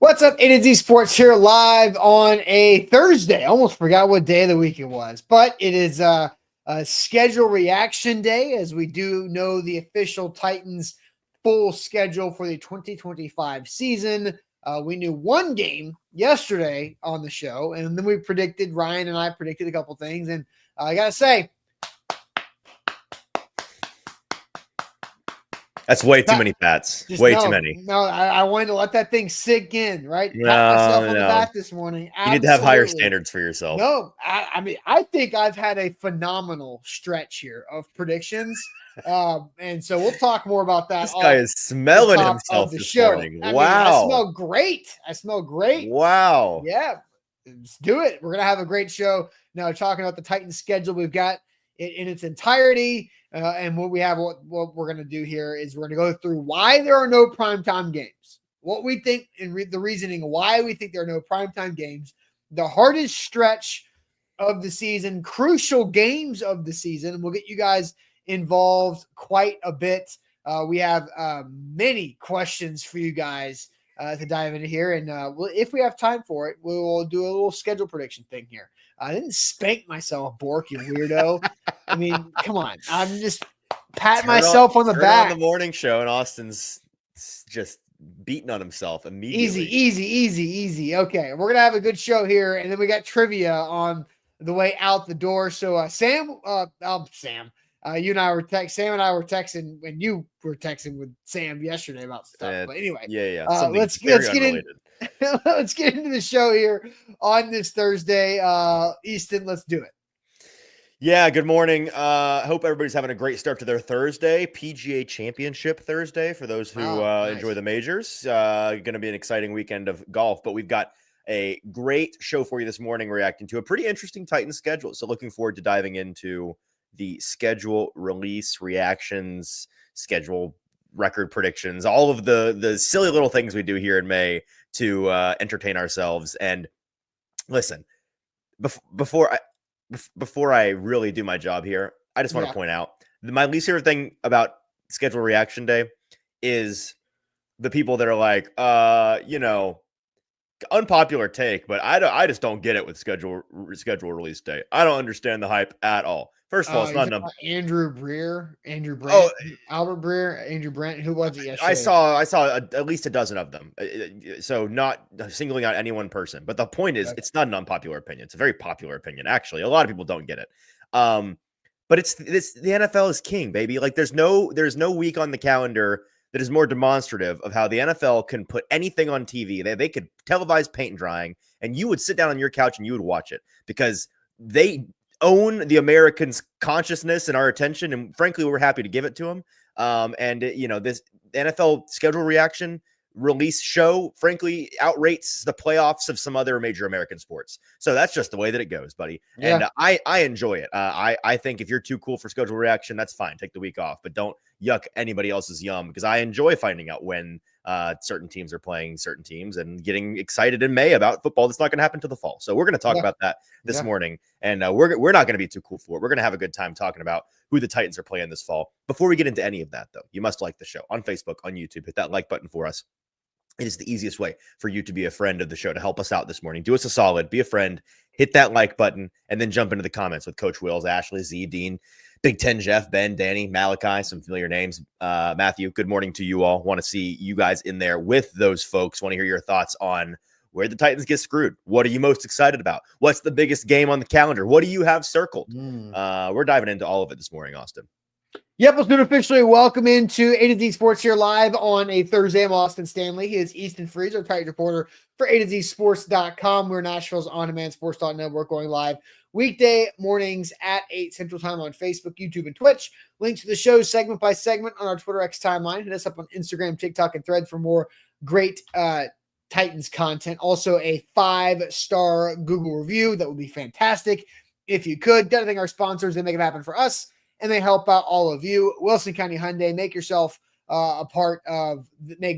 What's up, A to Z Sports here live on a Thursday. Almost forgot what day of the week it was, but it is a schedule reaction day as we do know the official Titans full schedule for the 2025 season. We knew one game yesterday on the show, and then Ryan and I predicted a couple things, and I got to say, that's way too many pats. Way too many. No, I wanted to let that thing sink in, right? Pat myself on the back this morning. You need to have higher standards for yourself. No, I mean, I think I've had a phenomenal stretch here of predictions. And so we'll talk more about that. This guy is smelling himself this morning. Wow. I smell great. Wow. Yeah. Let's do it. We're going to have a great show. Now, talking about the Titans schedule, we've got it in its entirety. And what we're going to do here is we're going to go through why there are no primetime games, what we think, and the reasoning why we think there are no primetime games, the hardest stretch of the season, crucial games of the season. We'll get you guys involved quite a bit. We have many questions for you guys to dive into here. And if we have time for it, we will do a little schedule prediction thing here. I didn't spank myself, Bork, you weirdo. I mean, come on. I'm just patting myself on the back. On the morning show, and Austin's just beating on himself immediately. Easy. Okay, we're going to have a good show here, and then we got trivia on the way out the door. So, Sam, you and I were Sam and I were texting when you were texting with Sam yesterday about stuff. But anyway, let's get into the show here on this Thursday. Easton, let's do it. Yeah, good morning. Hope everybody's having a great start to their Thursday. PGA Championship Thursday for those who enjoy the majors. Going to be an exciting weekend of golf, but we've got a great show for you this morning, reacting to a pretty interesting Titans schedule. So looking forward to diving into the schedule release reactions, schedule record predictions, all of the silly little things we do here in May to entertain ourselves. And listen, before I really do my job here, I just want to point out my least favorite thing about schedule reaction day is the people that are like, unpopular take, but I just don't get it with schedule release day. I don't understand the hype at all. First of all, it's not enough. Andrew Brent, Albert Breer, Andrew Brent. Who was it yesterday? I saw at least a dozen of them. So not singling out any one person, but the point is, it's not an unpopular opinion. It's a very popular opinion. Actually, a lot of people don't get it. But it's the NFL is king, baby. Like there's no week on the calendar that is more demonstrative of how the NFL can put anything on TV. They could televise paint and drying, and you would sit down on your couch and you would watch it because they own the Americans' consciousness and our attention. And frankly, we're happy to give it to them. This NFL schedule reaction release show, frankly, outrates the playoffs of some other major American sports. So that's just the way that it goes, buddy. Yeah. And I enjoy it. I think if you're too cool for schedule reaction, that's fine. Take the week off, but don't yuck anybody else's yum, because I enjoy finding out when certain teams are playing certain teams and getting excited in May about football that's not going to happen till the fall. So we're going to talk about that this morning, and we're not going to be too cool for it. We're going to have a good time talking about who the Titans are playing this fall. Before we get into any of that, though, you must like the show on Facebook, on YouTube. Hit that like button for us. It is the easiest way for you to be a friend of the show, to help us out this morning. Do us a solid, be a friend, hit that like button, and then jump into the comments with Coach Wills, Ashley, Z, Dean, Big Ten, Jeff, Ben, Danny, Malachi, some familiar names. Matthew, good morning to you all. Want to see you guys in there with those folks. Want to hear your thoughts on where the Titans get screwed. What are you most excited about? What's the biggest game on the calendar? What do you have circled? We're diving into all of it this morning, Austin. Yep, let's do it officially. Welcome into A to Z Sports here live on a Thursday. I'm Austin Stanley. He is Easton Freeze, our Titan reporter for A to Z Sports.com. We're Nashville's on-demand sports network, going live weekday mornings at 8 Central Time on Facebook, YouTube, and Twitch. Links to the show segment by segment on our Twitter X timeline. Hit us up on Instagram, TikTok, and Threads for more great Titans content. Also, a 5-star Google review. That would be fantastic if you could. Gotta thank our sponsors. They make it happen for us, and they help out all of you. Wilson County Hyundai, make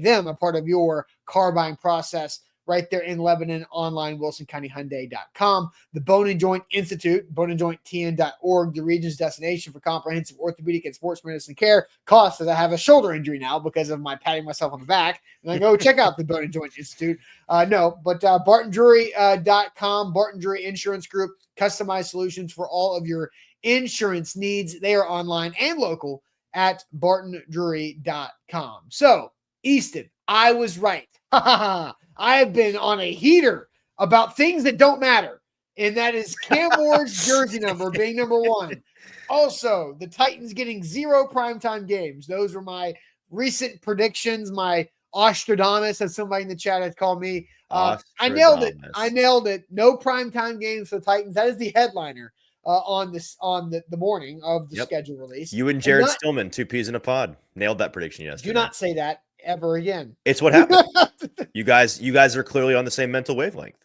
them a part of your car buying process right there in Lebanon, online, WilsonCountyHyundai.com. The Bone and Joint Institute, boneandjointtn.org, the region's destination for comprehensive orthopedic and sports medicine care. Cost, as I have a shoulder injury now because of my patting myself on the back. And I go check out the Bone and Joint Institute. BartonDrury.com, Barton Drury Insurance Group, customized solutions for all of your insurance needs. They are online and local at BartonDrury.com. So, Easton, I was right. I have been on a heater about things that don't matter, and that is Cam Ward's jersey number being number one. Also, the Titans getting 0 primetime games. Those were my recent predictions. My Ostradamus, as somebody in the chat has called me. I nailed it. No primetime games for the Titans. That is the headliner on the morning of the schedule release. You and Jared Stillman, 2 peas in a pod, nailed that prediction yesterday. Do not say that ever again. It's what happened. You guys are clearly on the same mental wavelength.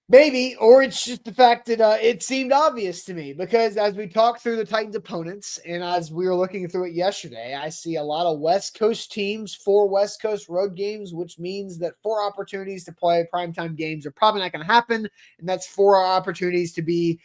Maybe, or it's just the fact that it seemed obvious to me, because as we talk through the Titans opponents and as we were looking through it yesterday, I see a lot of West Coast teams, 4 West Coast road games, which means that 4 opportunities to play primetime games are probably not going to happen. And that's 4 opportunities to be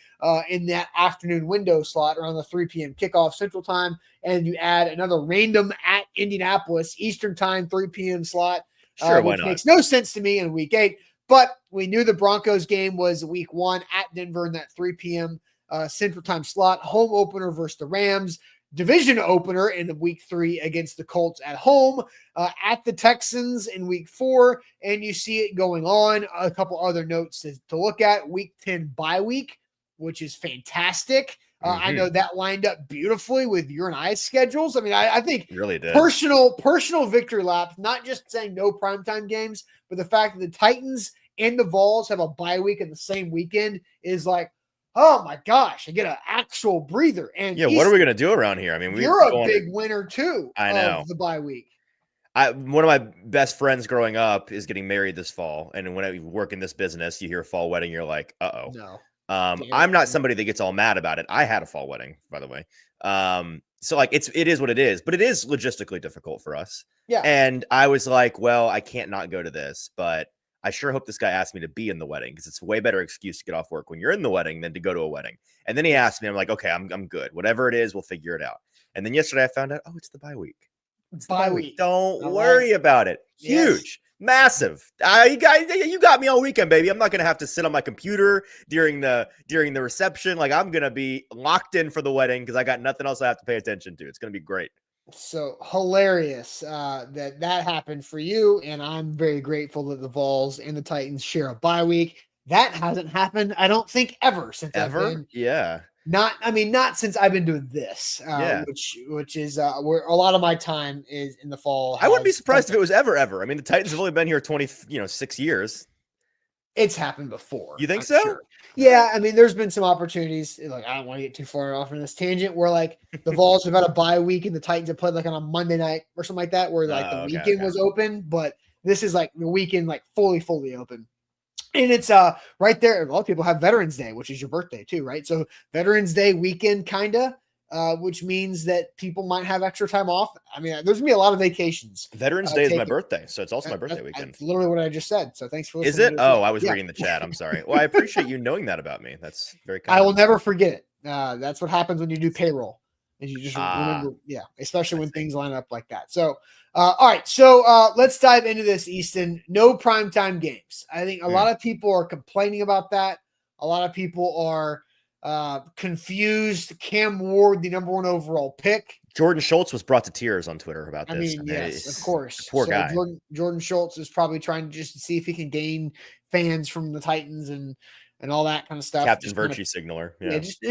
in that afternoon window slot around the 3 p.m. kickoff Central Time. And you add another random at Indianapolis Eastern Time 3 p.m. slot, which makes no sense to me in week 8. But we knew the Broncos game was week 1 at Denver in that 3 p.m. Central Time slot. Home opener versus the Rams. Division opener in week 3 against the Colts at home. At the Texans in week 4. And you see it going on. A couple other notes to look at. Week 10 bye week, which is fantastic. I know that lined up beautifully with your and I's schedules. I mean, I think really did. Personal victory laps, not just saying no primetime games, but the fact that the Titans and the Vols have a bye week in the same weekend is like, oh my gosh, I get an actual breather. And what are we gonna do around here? I mean, you're a big winner too. I know of the bye week. One of my best friends growing up is getting married this fall, and when I work in this business, you hear fall wedding, you're like, uh-oh. No. I'm not somebody that gets all mad about it. I had a fall wedding, by the way. So like it is what it is, but it is logistically difficult for us. Yeah. And I was like, well, I can't not go to this, but I sure hope this guy asked me to be in the wedding, because it's a way better excuse to get off work when you're in the wedding than to go to a wedding. And then he asked me, I'm like, okay, I'm good. Whatever it is, we'll figure it out. And then yesterday I found out, oh, it's the bye week. It's bye week. Don't worry about it. Huge. Massive. You got me all weekend, baby. I'm not gonna have to sit on my computer during the reception. Like, I'm gonna be locked in for the wedding because I got nothing else I have to pay attention to. It's gonna be great. So hilarious that happened for you, and I'm very grateful that the Vols and the Titans share a bye week. That hasn't happened, I don't think, ever since not since I've been doing this, which is where a lot of my time is in the fall. I wouldn't be surprised if it was ever. I mean, the Titans have only been here 6 years. It's happened before. You think so? Sure. Yeah, I mean, there's been some opportunities. Like, I don't want to get too far off on this tangent where like the Vols have had a bye week and the Titans have played like on a Monday night or something like that, where like the weekend was open, but this is like the weekend like fully open. And it's right there. A lot of people have Veterans Day, which is your birthday too, right? So Veterans Day weekend, kinda, which means that people might have extra time off. I mean, there's gonna be a lot of vacations. Veterans Day is my birthday, so it's also my birthday weekend. That's literally what I just said. So thanks for listening. Is it? Oh, I was reading the chat. I'm sorry. Well, I appreciate you knowing that about me. That's very kind. I will never forget it. That's what happens when you do payroll. And you just remember, especially when things line up like that. So, all right. So let's dive into this, Easton. No primetime games. I think a lot of people are complaining about that. A lot of people are confused. Cam Ward, the number 1 overall pick. Jordan Schultz was brought to tears on Twitter about this. I mean, yes, of course. Poor guy. Jordan Schultz is probably trying to just see if he can gain fans from the Titans and all that kind of stuff. Captain Virtue signaler. Yeah, just,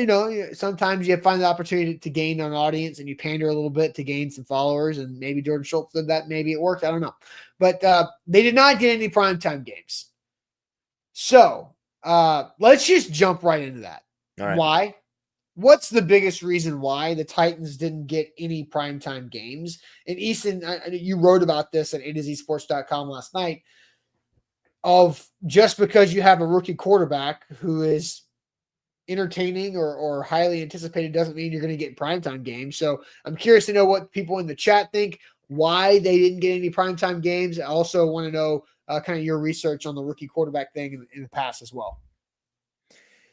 sometimes you find the opportunity to gain an audience and you pander a little bit to gain some followers, and maybe Jordan Schultz did that. Maybe it worked. I don't know. But they did not get any primetime games. So let's just jump right into that. All right. Why? What's the biggest reason why the Titans didn't get any primetime games? And Easton, you wrote about this at AtoZSports.com last night. Of just because you have a rookie quarterback who is entertaining or highly anticipated doesn't mean you're going to get primetime games. So I'm curious to know what people in the chat think. why they didn't get any primetime games. I also want to know kind of your research on the rookie quarterback thing in the past as well.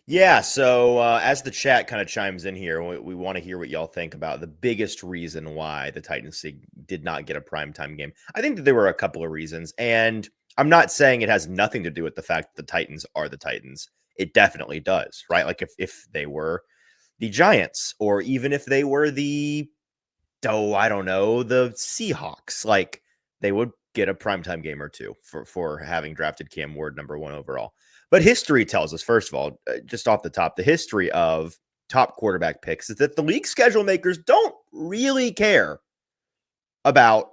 Yeah, so as the chat kind of chimes in here, we want to hear what y'all think about the biggest reason why the Titans did not get a primetime game. I think that there were a couple of reasons, and I'm not saying it has nothing to do with the fact that the Titans are the Titans. It definitely does, right? Like if they were the Giants, or even if they were the, I don't know, the Seahawks, like they would get a primetime game or two for having drafted Cam Ward number 1 overall. But history tells us, first of all, just off the top, the history of top quarterback picks is that the league schedule makers don't really care about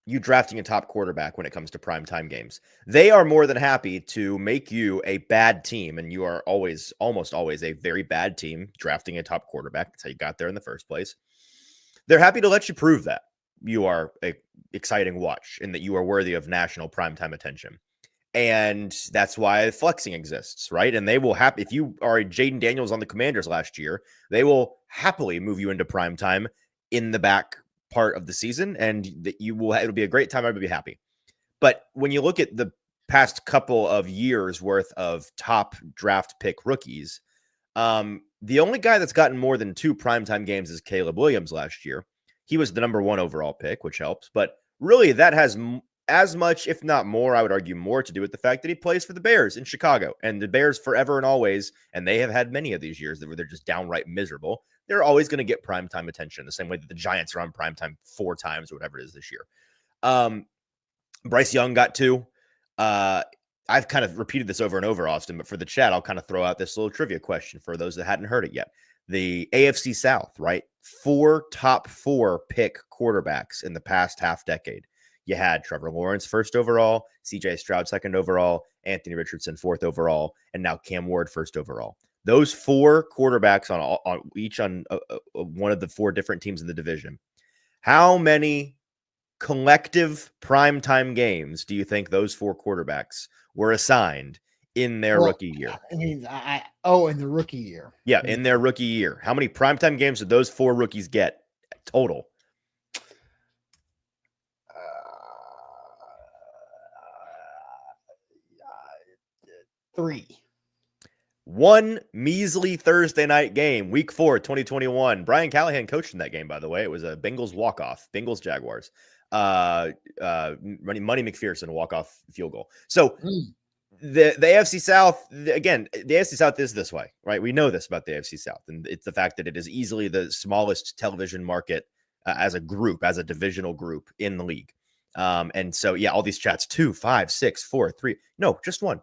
you drafting a top quarterback when it comes to primetime games. They are more than happy to make you a bad team, and you are almost always a very bad team drafting a top quarterback. That's how you got there in the first place. They're happy to let you prove that you are an exciting watch and that you are worthy of national primetime attention. And that's why flexing exists, right? And they will if you are a Jaden Daniels on the Commanders last year, they will happily move you into primetime in the back part of the season, and that it'll be a great time. I'd be happy. But when you look at the past couple of years worth of top draft pick rookies, the only guy that's gotten more than 2 primetime games is Caleb Williams last year. He was the number 1 overall pick, which helps. But really, that has as much, if not more, I would argue more, to do with the fact that he plays for the Bears in Chicago. And the Bears forever and always, and they have had many of these years where they're just downright miserable, they're always going to get primetime attention, the same way that the Giants are on primetime 4 times or whatever it is this year. Bryce Young got 2. I've kind of repeated this over and over, Austin, but for the chat, I'll kind of throw out this little trivia question for those that hadn't heard it yet. The AFC South, right? 4 top 4 pick quarterbacks in the past half decade. You had Trevor Lawrence 1st overall, CJ Stroud 2nd overall, Anthony Richardson 4th overall, and now Cam Ward 1st overall. Those 4 quarterbacks on one of the 4 different teams in the division. How many collective primetime games do you think those 4 quarterbacks were assigned in their rookie year? I mean, in the rookie year. Yeah, in their rookie year. How many primetime games did those 4 rookies get total? 3. 1 measly Thursday night game, week 4, 2021. Brian Callahan coached in that game, by the way. It was a Bengals walk-off, Bengals Jaguars. Money McPherson walk-off field goal. So the AFC South, again, the AFC South is this way, right? We know this about the AFC South, and it's the fact that it is easily the smallest television market as a group, as a divisional group in the league. And so, yeah, all these chats, 2, 5, 6, 4, 3. No, just one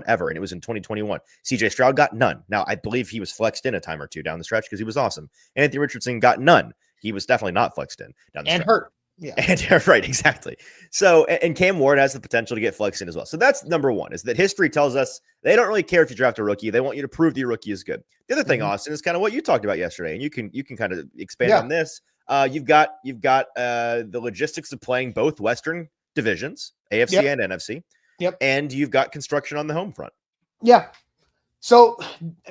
ever. And it was in 2021. CJ Stroud got none. Now, I believe he was flexed in a time or two down the stretch because he was awesome. Anthony Richardson got none. He was definitely not flexed in down the stretch. And hurt. Yeah. And right, exactly. So, and Cam Ward has the potential to get flexed in as well. So that's number 1, is that history tells us they don't really care if you draft a rookie. They want you to prove the rookie is good. The other thing, Austin, is kind of what you talked about yesterday, and you can kind of expand on this. You've got the logistics of playing both Western divisions, AFC and NFC. Yep. And you've got construction on the home front. Yeah. So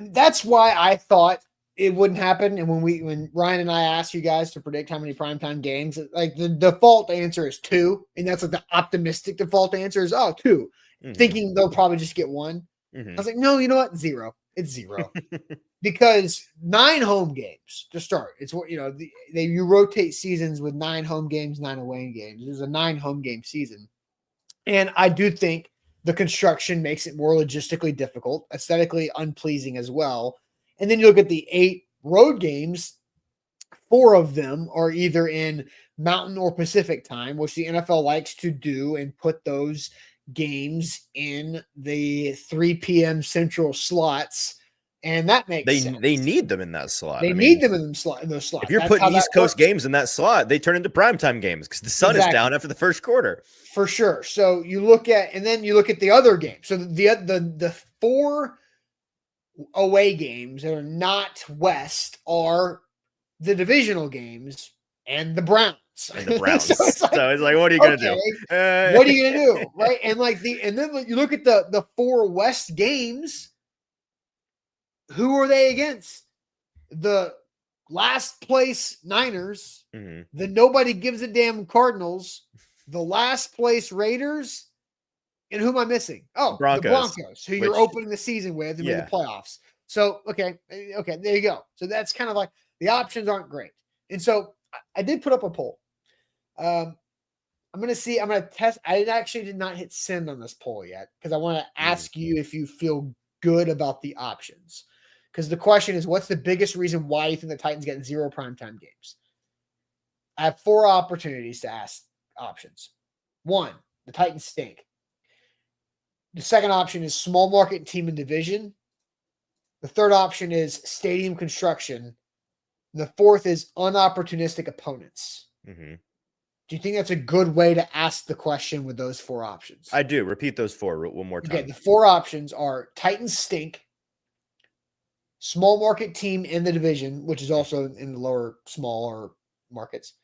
that's why I thought it wouldn't happen. And when Ryan and I asked you guys to predict how many primetime games, like the default answer is 2. And that's like the optimistic default answer is 2. Thinking they'll probably just get 1. I was like, no, you know what? 0. It's 0. Because 9 home games to start. It's what, you rotate seasons with 9 home games, 9 away games. There's a 9 home game season. And I do think the construction makes it more logistically difficult, aesthetically unpleasing as well. And then you look at the 8 road games, 4 of them are either in Mountain or Pacific time, which the NFL likes to do and put those games in the 3 p.m. Central slots. And that makes sense. They need them in that slot. They need them in those slots. If you're putting East Coast games in that slot, they turn into primetime games because the sun is down after the first quarter. For sure. So you look at the other games. So the 4 away games that are not West are the divisional games and the Browns. And the Browns. so it's like, what are you gonna do? What are you gonna do? Right. And then you look at the 4 West games. Who are they against? The last place Niners, Mm-hmm. the nobody gives a damn Cardinals, the last place Raiders, and who am I missing? Oh, the Broncos, who you're opening the season with and made the playoffs. So, okay, there you go. So that's kind of like the options aren't great. And so I did put up a poll. I'm going to test. I actually did not hit send on this poll yet because I want to ask you if you feel good about the options. Because the question is, what's the biggest reason why you think the Titans get 0 primetime games? I have 4 opportunities to ask options. 1, the Titans stink. The second option is small market team and division. The third option is stadium construction. And the fourth is unopportunistic opponents. Mm-hmm. Do you think that's a good way to ask the question with those 4 options? I do. Repeat those 4 one more time. Okay, the 4 options are Titans stink, small market team in the division, which is also in the lower, smaller markets,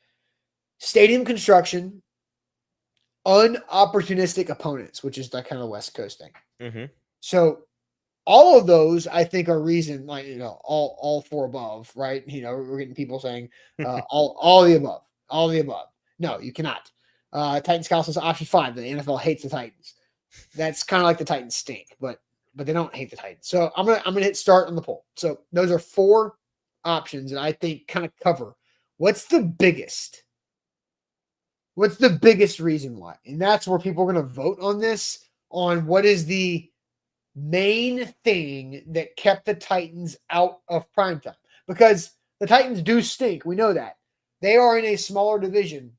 stadium construction, unopportunistic opponents, which is that kind of West Coast thing. Mm-hmm. So all of those, I think, are reason, like, all 4 above, right? We're getting people saying all the above, all the above. No, you cannot. Titans Council's option 5. The NFL hates the Titans. That's kind of like the Titans stink, but they don't hate the Titans. So I'm gonna hit start on the poll. So those are 4 options that I think kind of cover what's the biggest reason why, and that's where people are going to vote on this, on what is the main thing that kept the Titans out of primetime, because the Titans do stink. We know that they are in a smaller division.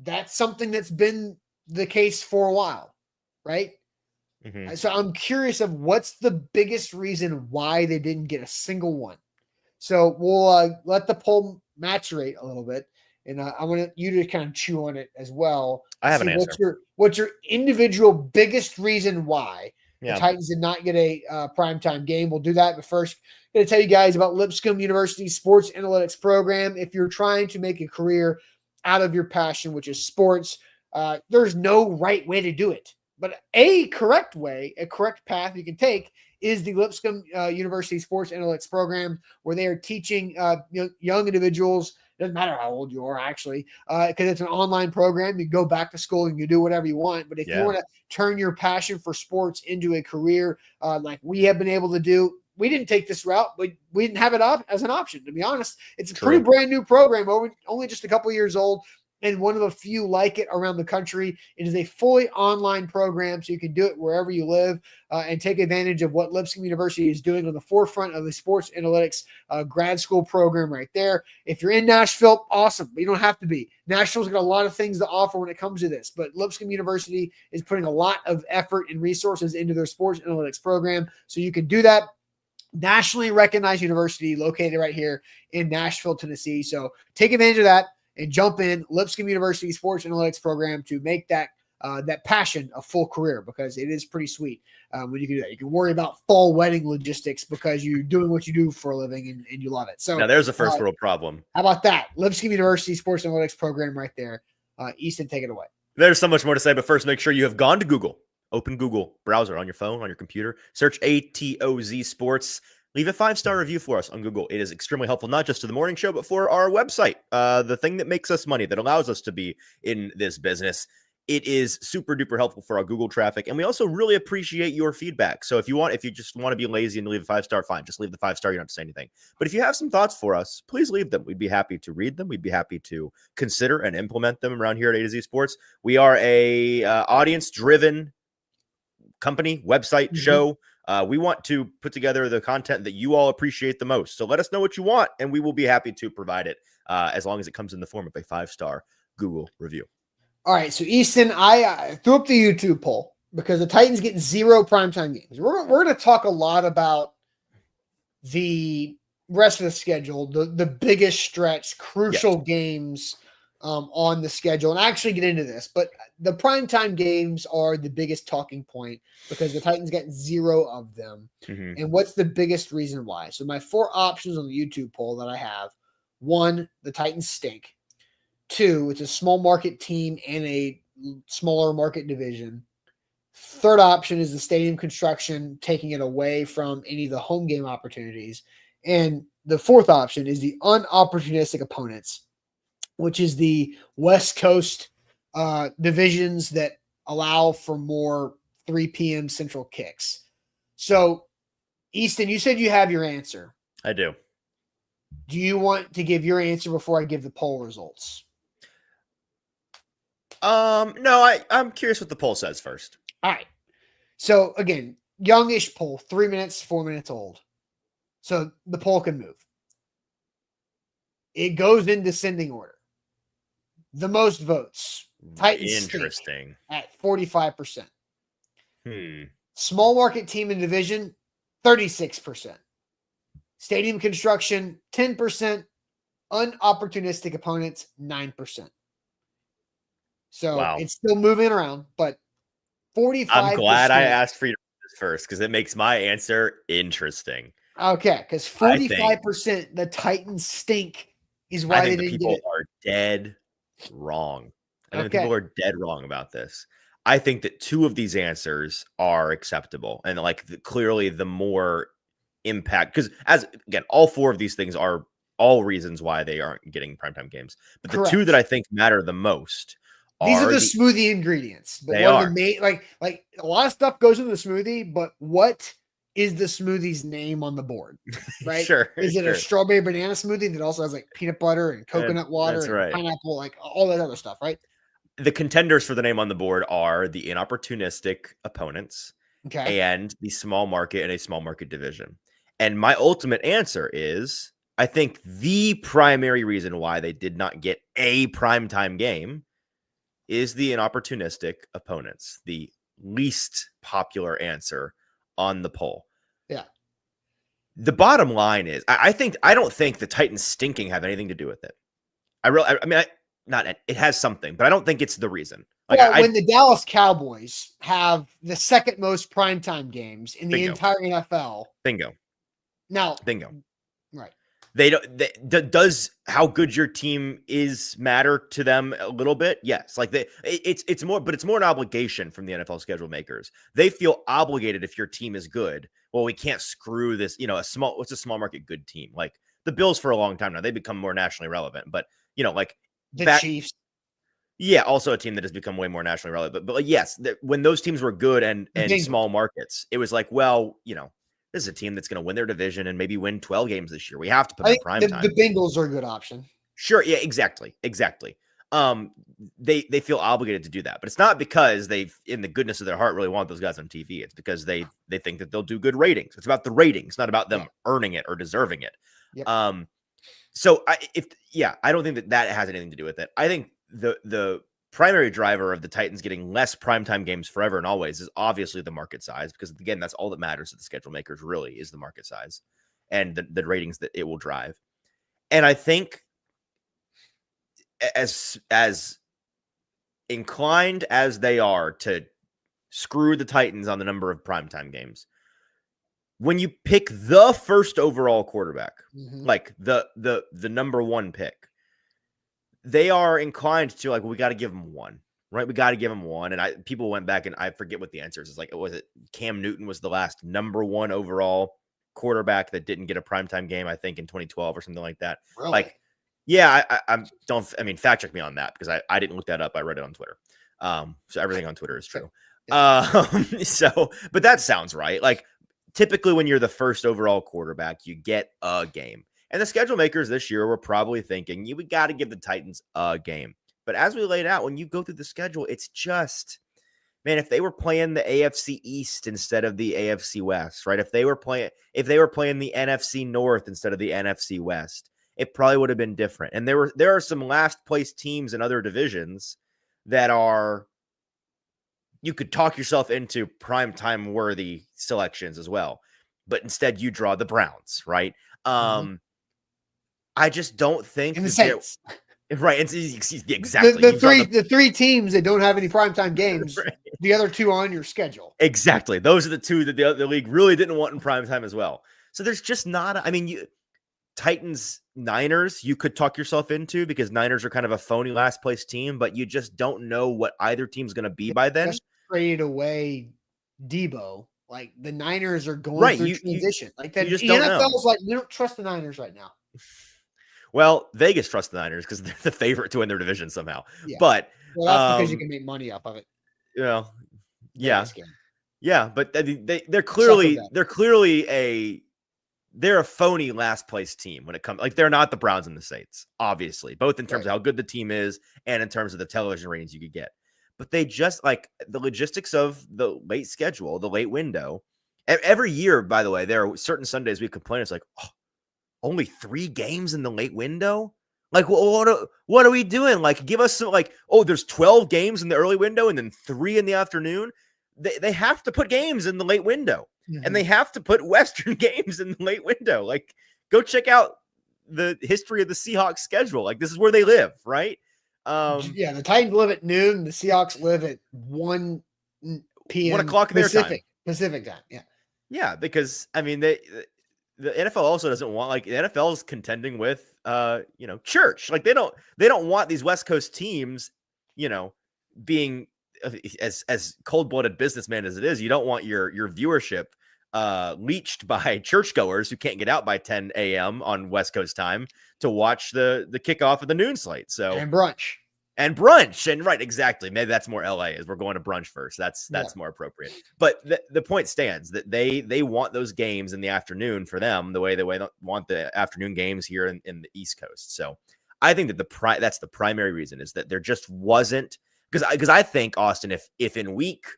That's something that's been the case for a while, right? Mm-hmm. So I'm curious of what's the biggest reason why they didn't get a single one. So we'll let the poll maturate a little bit, and I want you to kind of chew on it as well. I have an answer. What's your individual biggest reason why the Titans did not get a primetime game? We'll do that, but first, I'm going to tell you guys about Lipscomb University Sports Analytics Program. If you're trying to make a career out of your passion, which is sports, there's no right way to do it. But a correct path you can take is the Lipscomb University Sports Analytics Program, where they are teaching young individuals. Doesn't matter how old you are, actually, because it's an online program. You go back to school and you do whatever you want. But if you want to turn your passion for sports into a career, like we have been able to do, we didn't take this route, but we didn't have it up as an option, to be honest. It's a pretty brand new program, only just a couple years old, and one of a few like it around the country. It is a fully online program, so you can do it wherever you live and take advantage of what Lipscomb University is doing on the forefront of the sports analytics grad school program right there. If you're in Nashville, awesome, but you don't have to be. Nashville's got a lot of things to offer when it comes to this, but Lipscomb University is putting a lot of effort and resources into their sports analytics program, so you can do that. Nationally recognized university located right here in Nashville, Tennessee. So take advantage of that and jump in Lipscomb University Sports Analytics Program to make that passion a full career, because it is pretty sweet when you can do that. You can worry about fall wedding logistics because you're doing what you do for a living and you love it. So now there's a first world problem. How about that? Lipscomb University Sports Analytics Program right there. Easton, take it away. There's so much more to say, but first make sure you have gone to Google. Open Google browser on your phone, on your computer. Search ATOZ Sports. Leave a 5-star review for us on Google. It is extremely helpful, not just to the morning show, but for our website, the thing that makes us money, that allows us to be in this business. It is super duper helpful for our Google traffic. And we also really appreciate your feedback. So if you just want to be lazy and leave a 5-star, fine. Just leave the 5-star. You don't have to say anything. But if you have some thoughts for us, please leave them. We'd be happy to read them. We'd be happy to consider and implement them around here at A to Z Sports. We are a audience-driven company, website, show. We want to put together the content that you all appreciate the most. So let us know what you want, and we will be happy to provide it as long as it comes in the form of a 5-star Google review. All right, so Easton, I threw up the YouTube poll because the Titans get 0 primetime games. We're going to talk a lot about the rest of the schedule, the biggest stretch, crucial games on the schedule, and actually get into this. But the primetime games are the biggest talking point because the Titans get 0 of them. Mm-hmm. And what's the biggest reason why? So my 4 options on the YouTube poll that I have: 1, the Titans stink. 2, it's a small market team and a smaller market division. Third option is the stadium construction, taking it away from any of the home game opportunities. And the fourth option is the unopportunistic opponents, which is the West Coast divisions that allow for more 3 p.m. Central kicks. So, Easton, you said you have your answer. I do. Do you want to give your answer before I give the poll results? No, I'm curious what the poll says first. All right. So again, youngish poll, 3 minutes, 4 minutes old. So the poll can move. It goes in descending order. The most votes. Titans Interesting. At 45%. Hmm. Small market team in division, 36%. Stadium construction, 10%. Unopportunistic opponents, 9%. So wow. It's still moving around, but 45%. I'm glad I asked for you first because it makes my answer interesting. Okay, because 45% the Titans stink is why they didn't get it. People are dead wrong. I think people are dead wrong about this. I think that 2 of these answers are acceptable and clearly the more impact, because again, all 4 of these things are all reasons why they aren't getting primetime games. But the 2 that I think matter the most these are the smoothie ingredients. But they what are the main, like a lot of stuff goes in the smoothie, but what is the smoothie's name on the board? Right? Sure. Is it a strawberry banana smoothie that also has like peanut butter and coconut water and pineapple, like all that other stuff, right? The contenders for the name on the board are the inopportunistic opponents and the small market and a small market division. And my ultimate answer is, I think the primary reason why they did not get a primetime game is the inopportunistic opponents, the least popular answer on the poll. Yeah. The bottom line is, I don't think the Titans stinking have anything to do with it. It has something, but I don't think it's the reason. When the Dallas Cowboys have the second most primetime games in the entire NFL. Bingo. Right. Does how good your team is matter to them a little bit? Yes. It's more an obligation from the NFL schedule makers. They feel obligated if your team is good. Well, we can't screw this, what's a small market good team? Like the Bills for a long time now, they become more nationally relevant, but the Chiefs. Yeah, also a team that has become way more nationally relevant. But yes, when those teams were good and small markets, it was like, well, this is a team that's going to win their division and maybe win 12 games this year. We have to put them in prime time. The Bengals are a good option. Sure. Yeah, exactly. They feel obligated to do that, but it's not because they, in the goodness of their heart, really want those guys on TV. It's because they think that they'll do good ratings. It's about the ratings, not about them earning it or deserving it. Yep. I don't think that has anything to do with it. I think the primary driver of the Titans getting less primetime games forever and always is obviously the market size, because again, that's all that matters to the schedule makers really is the market size and the ratings that it will drive. And I think as inclined as they are to screw the Titans on the number of primetime games, when you pick the first overall quarterback, like the number 1 pick, they are inclined to we got to give him one, right? We got to give him one. And people went back and I forget what the answer is. It's was it Cam Newton was the last number 1 overall quarterback that didn't get a primetime game, I think in 2012 or something like that. Really? Fact check me on that because I didn't look that up. I read it on Twitter. So everything on Twitter is true. But that sounds right. Typically when you're the first overall quarterback, you get a game. And the schedule makers this year were probably thinking, we got to give the Titans a game. But as we laid out, when you go through the schedule, it's just, man, if they were playing the AFC East instead of the AFC West, right? If they were playing the NFC North instead of the NFC West, it probably would have been different. And there are some last place teams in other divisions that you could talk yourself into primetime worthy selections as well. But instead you draw the Browns, right? I just don't think in the Saints. Right. It's exactly the 3 teams that don't have any primetime games. Right. The other 2 on your schedule. Exactly. Those are the 2 that the league really didn't want in primetime as well. So there's just not. Titans Niners you could talk yourself into because Niners are kind of a phony last place team, but you just don't know what either team's going to be by then. Just traded away Debo. Like the Niners are going through transition. Like the NFL is like, we don't trust the Niners right now. Well, Vegas trusts the Niners because they're the favorite to win their division somehow. Yeah. But that's because you can make money off of it. Yeah, but they're clearly they're a phony last place team when it comes, like they're not the Browns in the States, obviously, both in terms of how good the team is and in terms of the television ratings you could get. But they just like the logistics of the late schedule, the late window. Every year, by the way, there are certain Sundays we complain. It's like, oh, only 3 games in the late window. Like, what are we doing? Like, give us some, like, oh, there's 12 games in the early window and then 3 in the afternoon. They have to put games in the late window, and they have to put Western games in the late window. Like, go check out the history of the Seahawks schedule. Like, this is where they live, right? The Titans live at noon. The Seahawks live at 1 p.m. 1 o'clock in their time. Pacific time. Yeah. Yeah, because I mean, the NFL also doesn't want, like, the NFL is contending with church. Like, they don't want these West Coast teams, being as cold-blooded businessman as it is. You don't want your viewership leached by churchgoers who can't get out by 10 a.m. on West Coast time to watch the kickoff of the noon slate. So and brunch. And right, exactly. Maybe that's more LA, as we're going to brunch first. That's more appropriate. But the point stands that they want those games in the afternoon for them, the way they want the afternoon games here in the East Coast. So I think that that's the primary reason, is that there just wasn't, because I think, Austin, if in week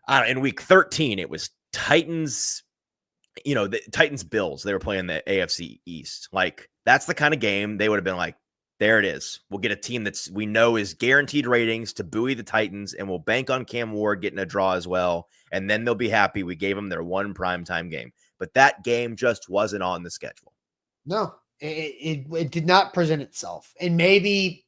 13 it was Titans, the Titans Bills, they were playing the AFC East. Like, that's the kind of game they would have been like, there it is. We'll get a team we know is guaranteed ratings to buoy the Titans, and we'll bank on Cam Ward getting a draw as well. And then they'll be happy we gave them their 1 primetime game. But that game just wasn't on the schedule. No, it did not present itself. And maybe,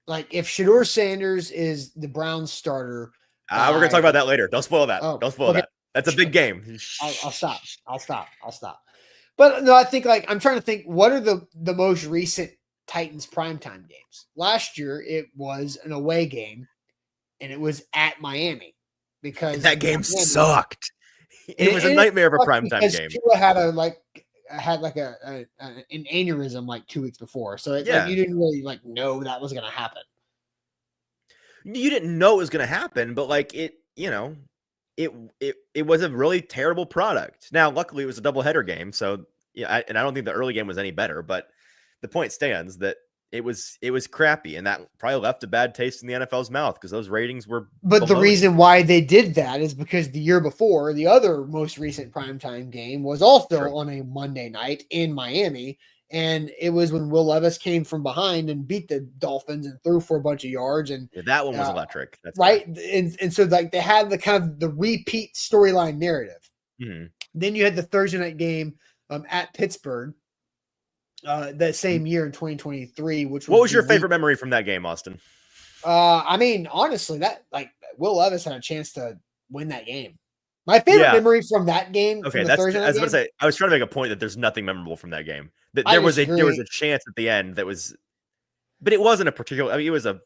like, if Shedeur Sanders is the Browns starter. We're going to talk about that later. Don't spoil that. Don't spoil that. That's a big game. I'll stop. But no, I think, like, I'm trying to think, what are the most recent Titans primetime games? Last year it was an away game, and it was at Miami, because that game sucked. It was a nightmare of a primetime game. Tua had an aneurysm like 2 weeks before, so like, you didn't really know that was going to happen. You didn't know it was going to happen, but like it was a really terrible product. Now, luckily, it was a doubleheader game, so I don't think the early game was any better, but the point stands that it was crappy, and that probably left a bad taste in the NFL's mouth, because those ratings were. But the reason why they did that is because the year before, the other most recent primetime game was also on a Monday night in Miami, and it was when Will Levis came from behind and beat the Dolphins and threw for a bunch of yards, and that one was electric. That's right, and so like they had the kind of the repeat storyline narrative. Mm-hmm. Then you had the Thursday night game at Pittsburgh. That same year in 2023, what was your favorite memory from that game, Austin? I mean, honestly, that Will Levis had a chance to win that game. My favorite memory from that game. Okay, I was going to say, I was trying to make a point that there's nothing memorable from that game. That there was a chance at the end that was, but it wasn't a particular. I mean, it was a.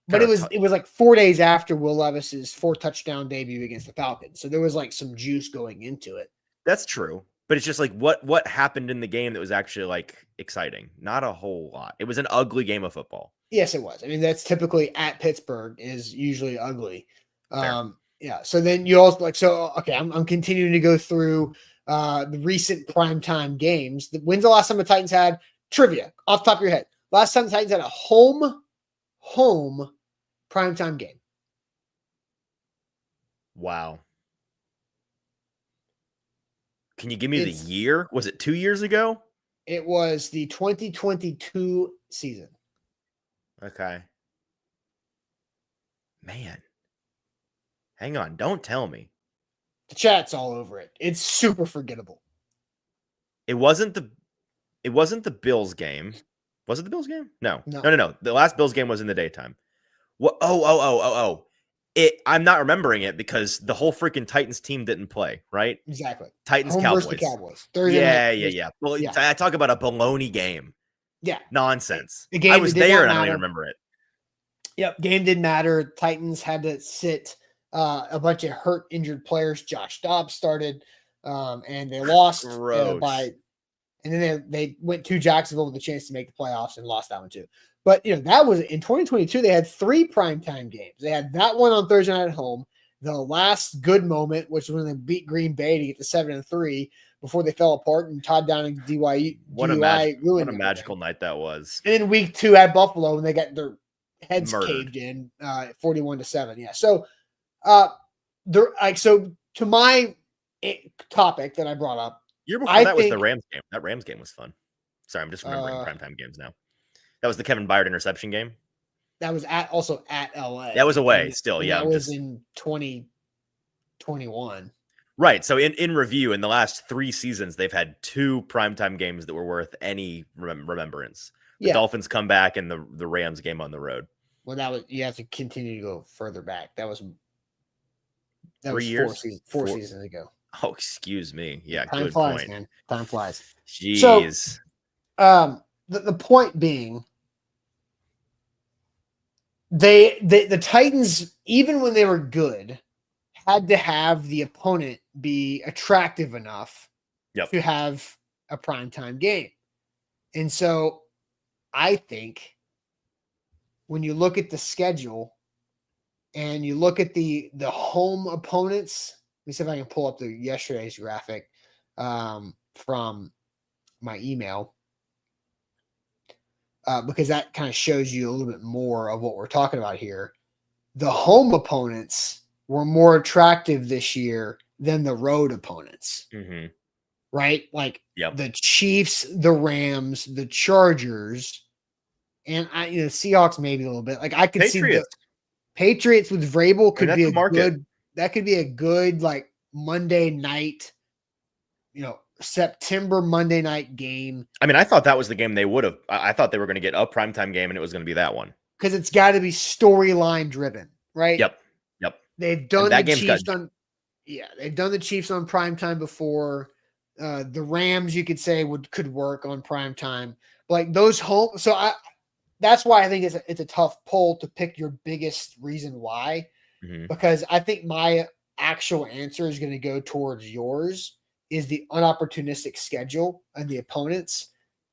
But it was like 4 days after Will Levis's 4-touchdown debut against the Falcons, so there was like some juice going into it. That's true. But it's just like what happened in the game that was actually like exciting? Not a whole lot. It was an ugly game of football. Yes, it was. I mean, that's typically at Pittsburgh is usually ugly. Yeah. So then you also okay, I'm continuing to go through the recent primetime games. When's the last time the Titans had trivia off the top of your head? Last time the Titans had a home primetime game. Wow. Can you give me the year? Was it 2 years ago? It was the 2022 season. Okay. Man. Hang on. Don't tell me. The chat's all over it. It's super forgettable. It wasn't the Bills game. Was it the Bills game? No. The last Bills game was in the daytime. What? Oh. I'm not remembering it because the whole freaking Titans team didn't play, right? Exactly. Titans Home Cowboys. Versus the Cowboys. Yeah. Well, I talk about a baloney game. Yeah. Nonsense. The game I was there and I don't even remember it. Yep. Game didn't matter. Titans had to sit a bunch of hurt, injured players. Josh Dobbs started, and they lost Gross. and then they went to Jacksonville with a chance to make the playoffs and lost that one too. But that was in 2022. They had 3 primetime games. They had that one on Thursday night at home. The last good moment, which was when they beat Green Bay to get to 7-3 before they fell apart and Todd Downing DUI What a magical night that was. And then week 2 at Buffalo when they got their heads caved in 41-7. Yeah. So so to my topic that I brought up, Year before that was the Rams game. That Rams game was fun. Sorry, I'm just remembering primetime games now. That was the Kevin Byard interception game. That was also at LA. That was away still. Yeah. That was in 2021. Right. So in review, in the last 3 seasons, they've had 2 primetime games that were worth any remembrance. The Dolphins come back and the Rams game on the road. Well, you have to continue to go further back. That was 3 years? 4 seasons ago. Oh, excuse me. Yeah, time good flies, point. Man. Time flies. Jeez. So, the point being, the Titans, even when they were good, had to have the opponent be attractive enough to have a primetime game. And so I think when you look at the schedule and you look at the home opponents, let me see if I can pull up the yesterday's graphic from my email. Because that kind of shows you a little bit more of what we're talking about here. The home opponents were more attractive this year than the road opponents. Mm-hmm. Right? Like the Chiefs, the Rams, the Chargers, and Seahawks maybe a little bit. Like I could see the Patriots with Vrabel could be a good. That could be a good like Monday night, September Monday night game. I mean, I thought that was the game they would have. I thought they were going to get a primetime game and it was going to be that one. Because it's got to be storyline driven, right? Yep. They've done the Chiefs they've done the Chiefs on primetime before. The Rams, you could say, could work on primetime. Like those home. So that's why I think it's a tough poll to pick your biggest reason why. Mm-hmm. Because I think my actual answer is going to go towards yours is the unopportunistic schedule and the opponents.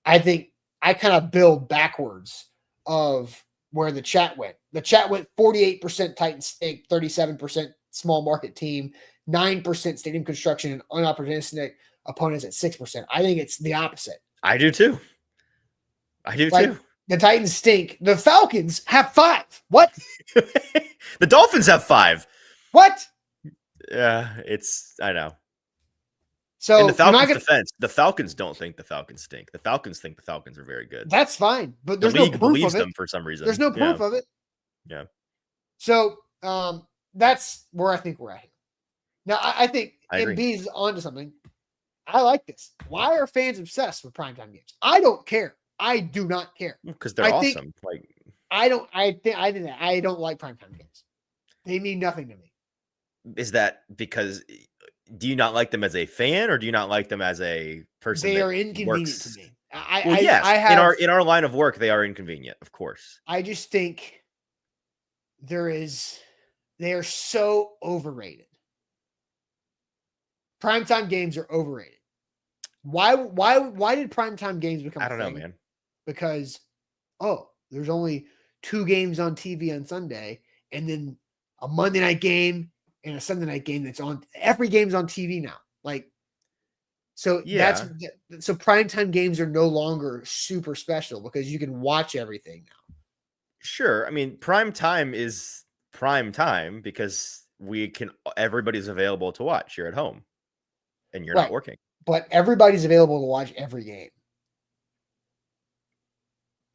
I think I kind of build backwards of where the chat went. The chat went 48% Titan stake, 37% small market team, 9% stadium construction, and unopportunistic opponents at 6%. I think it's the opposite. I do too. Too. The Titans stink. The Falcons have 5. What? The Dolphins have 5. What? Yeah, I know. So in the Falcons' defense, the Falcons don't think the Falcons stink. The Falcons think the Falcons are very good. That's fine, but there's the league no proof believes of it. them for some reason. There's no proof of it. Yeah. So that's where I think we're at here. Now I think MB's onto something. I like this. Why are fans obsessed with primetime games? I don't care. I do not care. Because they're awesome. I don't like primetime games. They mean nothing to me. Is that because do you not like them as a fan or do you not like them as a person? They are inconvenient to me. Yes. In our line of work, they are inconvenient, of course. I just think they are so overrated. Primetime games are overrated. Why did primetime games become I don't know, man. Because there's only 2 games on TV on Sunday and then a Monday night game and a Sunday night game that's on. Every game's on TV now. So primetime games are no longer super special because you can watch everything now. Sure. I mean, prime time is prime time because everybody's available to watch. You're at home and you're not working. But everybody's available to watch every game.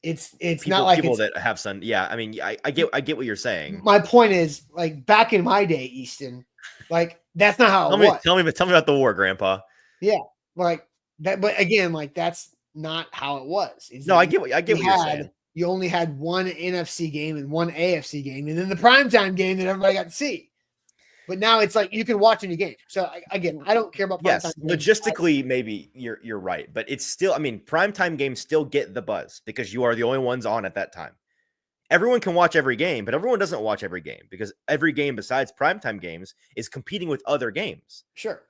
It's not like people that have some. Yeah, I mean, I get what you're saying. My point is, like back in my day, Easton, like that's not how it was. Tell me about the war, Grandpa. Yeah, like that. But again, like that's not how it was. I get what you're saying. You only had one NFC game and one AFC game, and then the primetime game that everybody got to see. But now it's like you can watch any game. So again, I don't care about primetime. Yes, logistically, maybe you're right, but it's still. I mean, primetime games still get the buzz because you are the only ones on at that time. everyone can watch every game, but everyone doesn't watch every game because every game besides primetime games is competing with other games. Sure.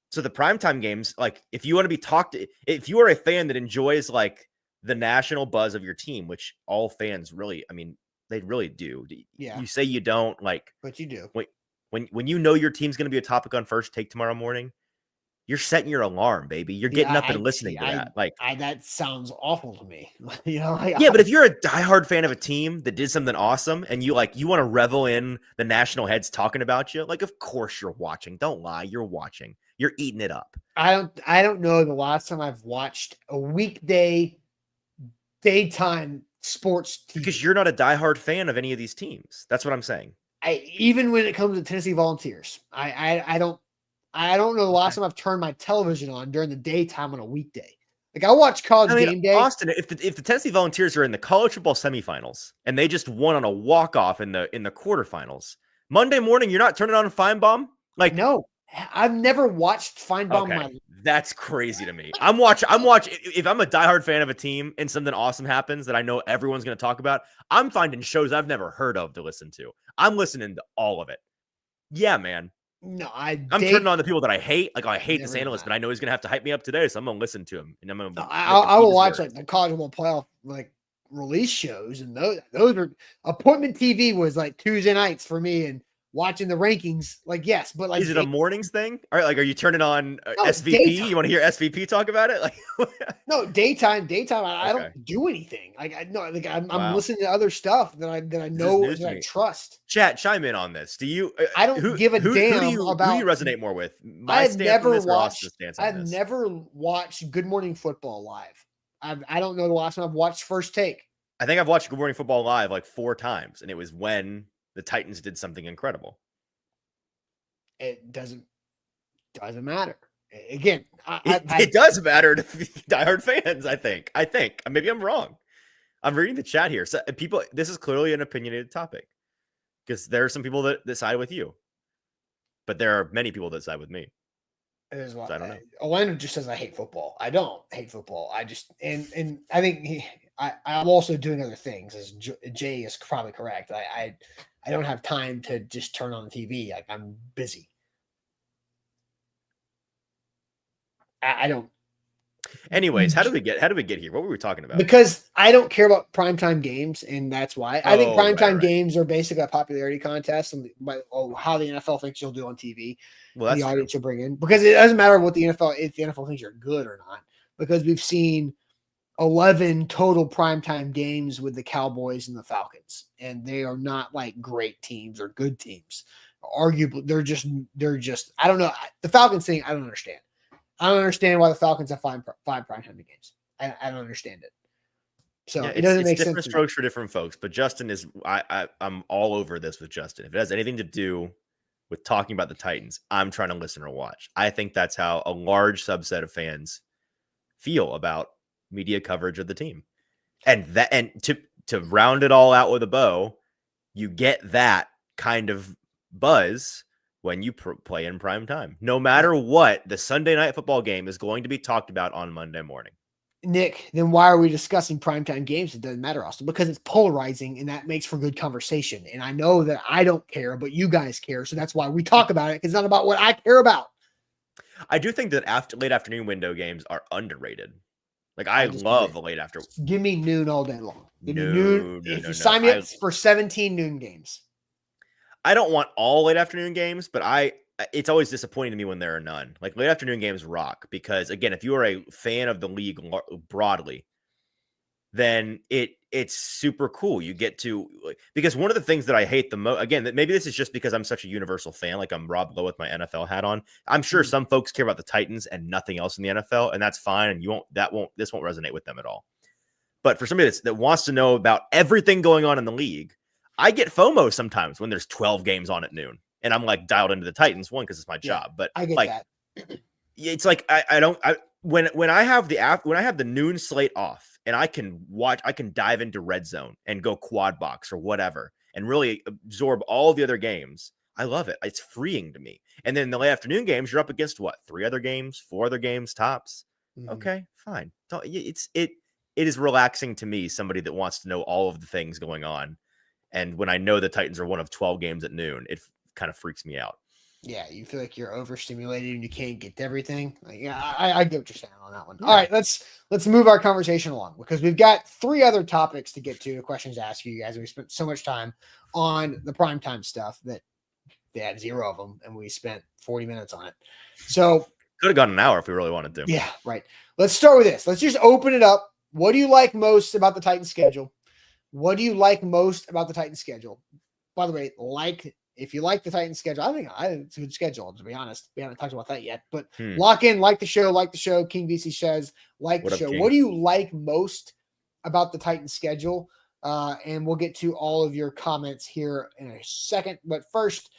So the primetime games, like if you want to be talked to, if you are a fan that enjoys like the national buzz of your team, which all fans really, I mean, they really do. Yeah. You say you don't, like, but you do. When you know your team's going to be a topic on First Take tomorrow morning, you're setting your alarm, baby. You're getting up and listening to that. Like, that sounds awful to me. yeah, but if you're a diehard fan of a team that did something awesome and you want to revel in the national heads talking about you, like, of course you're watching. Don't lie, you're watching. You're eating it up. I don't know the last time I've watched a weekday daytime sports TV. Because you're not a diehard fan of any of these teams. That's what I'm saying. Even when it comes to Tennessee Volunteers, I don't know the last time I've turned my television on during the daytime on a weekday. Like I watch College Game Day. Austin, if the Tennessee Volunteers are in the college football semifinals and they just won on a walk-off in the quarterfinals, Monday morning you're not turning on Feinbaum? Like, no, I've never watched Feinbaum. Okay, that's crazy to me. I'm watching. If I'm a diehard fan of a team and something awesome happens that I know everyone's going to talk about, I'm finding shows I've never heard of to listen to. I'm listening to all of it. Yeah, man. No, I'm turning on the people that I hate. Like, I hate this analyst, but I know he's going to have to hype me up today, so I'm going to listen to him. And I'm going to. I will watch like the college football playoff like release shows, and those are appointment TV was like Tuesday nights for me, and watching the rankings. Like, yes, but like, is it a mornings thing? All right, like, are you turning on SVP? Daytime. You want to hear SVP talk about it? Like, no, daytime. I don't do anything. Like, I'm listening to other stuff that I know that I trust. Chat, chime in on this. Do you? I don't give a damn about. Who do you resonate more with? I've never watched Good Morning Football live. I don't know the last time I've watched First Take. I think I've watched Good Morning Football live like 4 times, and it was when the Titans did something incredible. It doesn't matter. Again, it does matter to diehard fans. I think. Maybe I'm wrong. I'm reading the chat here. So people, this is clearly an opinionated topic because there are some people that side with you, but there are many people that side with me. So I don't know. Orlando just says I hate football. I don't hate football. I just and I think I'm also doing other things. As Jay is probably correct. I don't have time to just turn on the TV. Like, I'm busy. I don't. Anyways, how did we get here? What were we talking about? Because I don't care about primetime games, and that's why I think primetime games are basically a popularity contest and how the NFL thinks you'll do on TV. Well, that's the audience you'll bring in, because it doesn't matter what if the NFL thinks you're good or not, because we've seen 11 total primetime games with the Cowboys and the Falcons, and they are not like great teams or good teams. Arguably, they're just. I don't know. The Falcons thing, I don't understand. I don't understand why the Falcons have five primetime games. I don't understand it. So it doesn't make sense. Different strokes for different folks. But Justin is, I'm all over this with Justin. If it has anything to do with talking about the Titans, I'm trying to listen or watch. I think that's how a large subset of fans feel about media coverage of the team. And to round it all out with a bow, you get that kind of buzz when you play in prime time. No matter what, the Sunday night football game is going to be talked about on Monday morning. Nick, then why are we discussing primetime games? It doesn't matter, Austin, because it's polarizing, and that makes for good conversation. And I know that I don't care, but you guys care, so that's why we talk about it, because it's not about what I care about. I do think that late afternoon window games are underrated. Like, I love the late after. Give me noon all day long. Give me noon. If you sign me up for 17 noon games. I don't want all late afternoon games, but it's always disappointing to me when there are none. Like, late afternoon games rock because, again, if you are a fan of the league broadly, then it's super cool. You get to, because one of the things that I hate the most, again, maybe this is just because I'm such a universal fan, like I'm Rob Lowe with my NFL hat on. I'm sure some folks care about the Titans and nothing else in the NFL, and that's fine. And this won't resonate with them at all. But for somebody that wants to know about everything going on in the league, I get FOMO sometimes when there's 12 games on at noon, and I'm like dialed into the Titans, one, because it's my job, but I get like that. It's like when I have the noon slate off and I can dive into Red Zone and go quad box or whatever and really absorb all the other games. I love it. It's freeing to me. And then the late afternoon games, you're up against what? 3 other games, 4 other games tops. Mm-hmm. Okay, fine. is relaxing to me, somebody that wants to know all of the things going on. And when I know the Titans are one of 12 games at noon, it kind of freaks me out. Yeah, you feel like you're overstimulated and you can't get to everything. Like, yeah, I get what you're saying on that one. Yeah. All right, let's move our conversation along because we've got 3 other topics to get to, questions to ask you guys. We spent so much time on the primetime stuff that they had 0 of them, and we spent 40 minutes on it. So could have gone an hour if we really wanted to. Yeah, right. Let's start with this. Let's just open it up. What do you like most about the Titans schedule? What do you like most about the Titans schedule? By the way, if you like the Titans schedule, I think it's a good schedule, to be honest. We haven't talked about that yet, but lock in, like the show. King VC says, like the show. What do you like most about the Titans schedule? And we'll get to all of your comments here in a second. But first,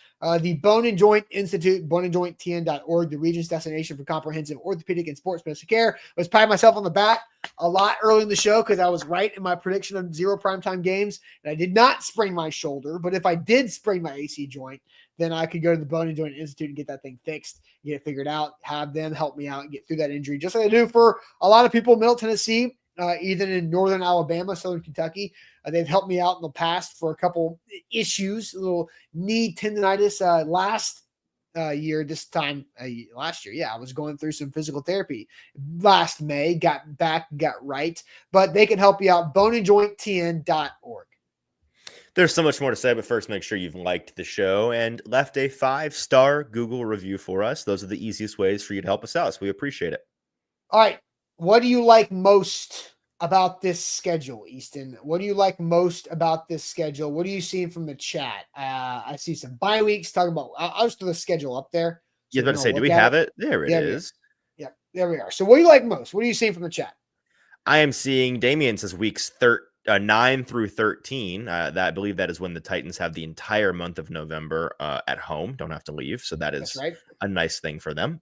the Bone and Joint Institute, boneandjointtn.org, the region's destination for comprehensive orthopedic and sports medicine care. I was patting myself on the back a lot early in the show because I was right in my prediction of 0 primetime games, and I did not sprain my shoulder. But if I did sprain my AC joint, then I could go to the Bone and Joint Institute and get that thing fixed, get it figured out, have them help me out and get through that injury, just like I do for a lot of people in Middle Tennessee, even in northern Alabama, southern Kentucky. They've helped me out in the past for a couple issues, a little knee tendonitis last year. Last year, I was going through some physical therapy last May, got back, got right. But they can help you out, boneandjointtn.org. There's so much more to say, but first, make sure you've liked the show and left a 5-star Google review for us. Those are the easiest ways for you to help us out, so we appreciate it. All right. What do you like most about this schedule, Easton? What do you like most about this schedule? What are you seeing from the chat? I see some bye weeks talking about. I'll just throw the schedule up there. So you was about to say, do we have it? There it is. Yep, there we are. So what do you like most? What are you seeing from the chat? I am seeing Damian says weeks 9 through 13. I believe that is when the Titans have the entire month of November at home. Don't have to leave. So that's right. A nice thing for them.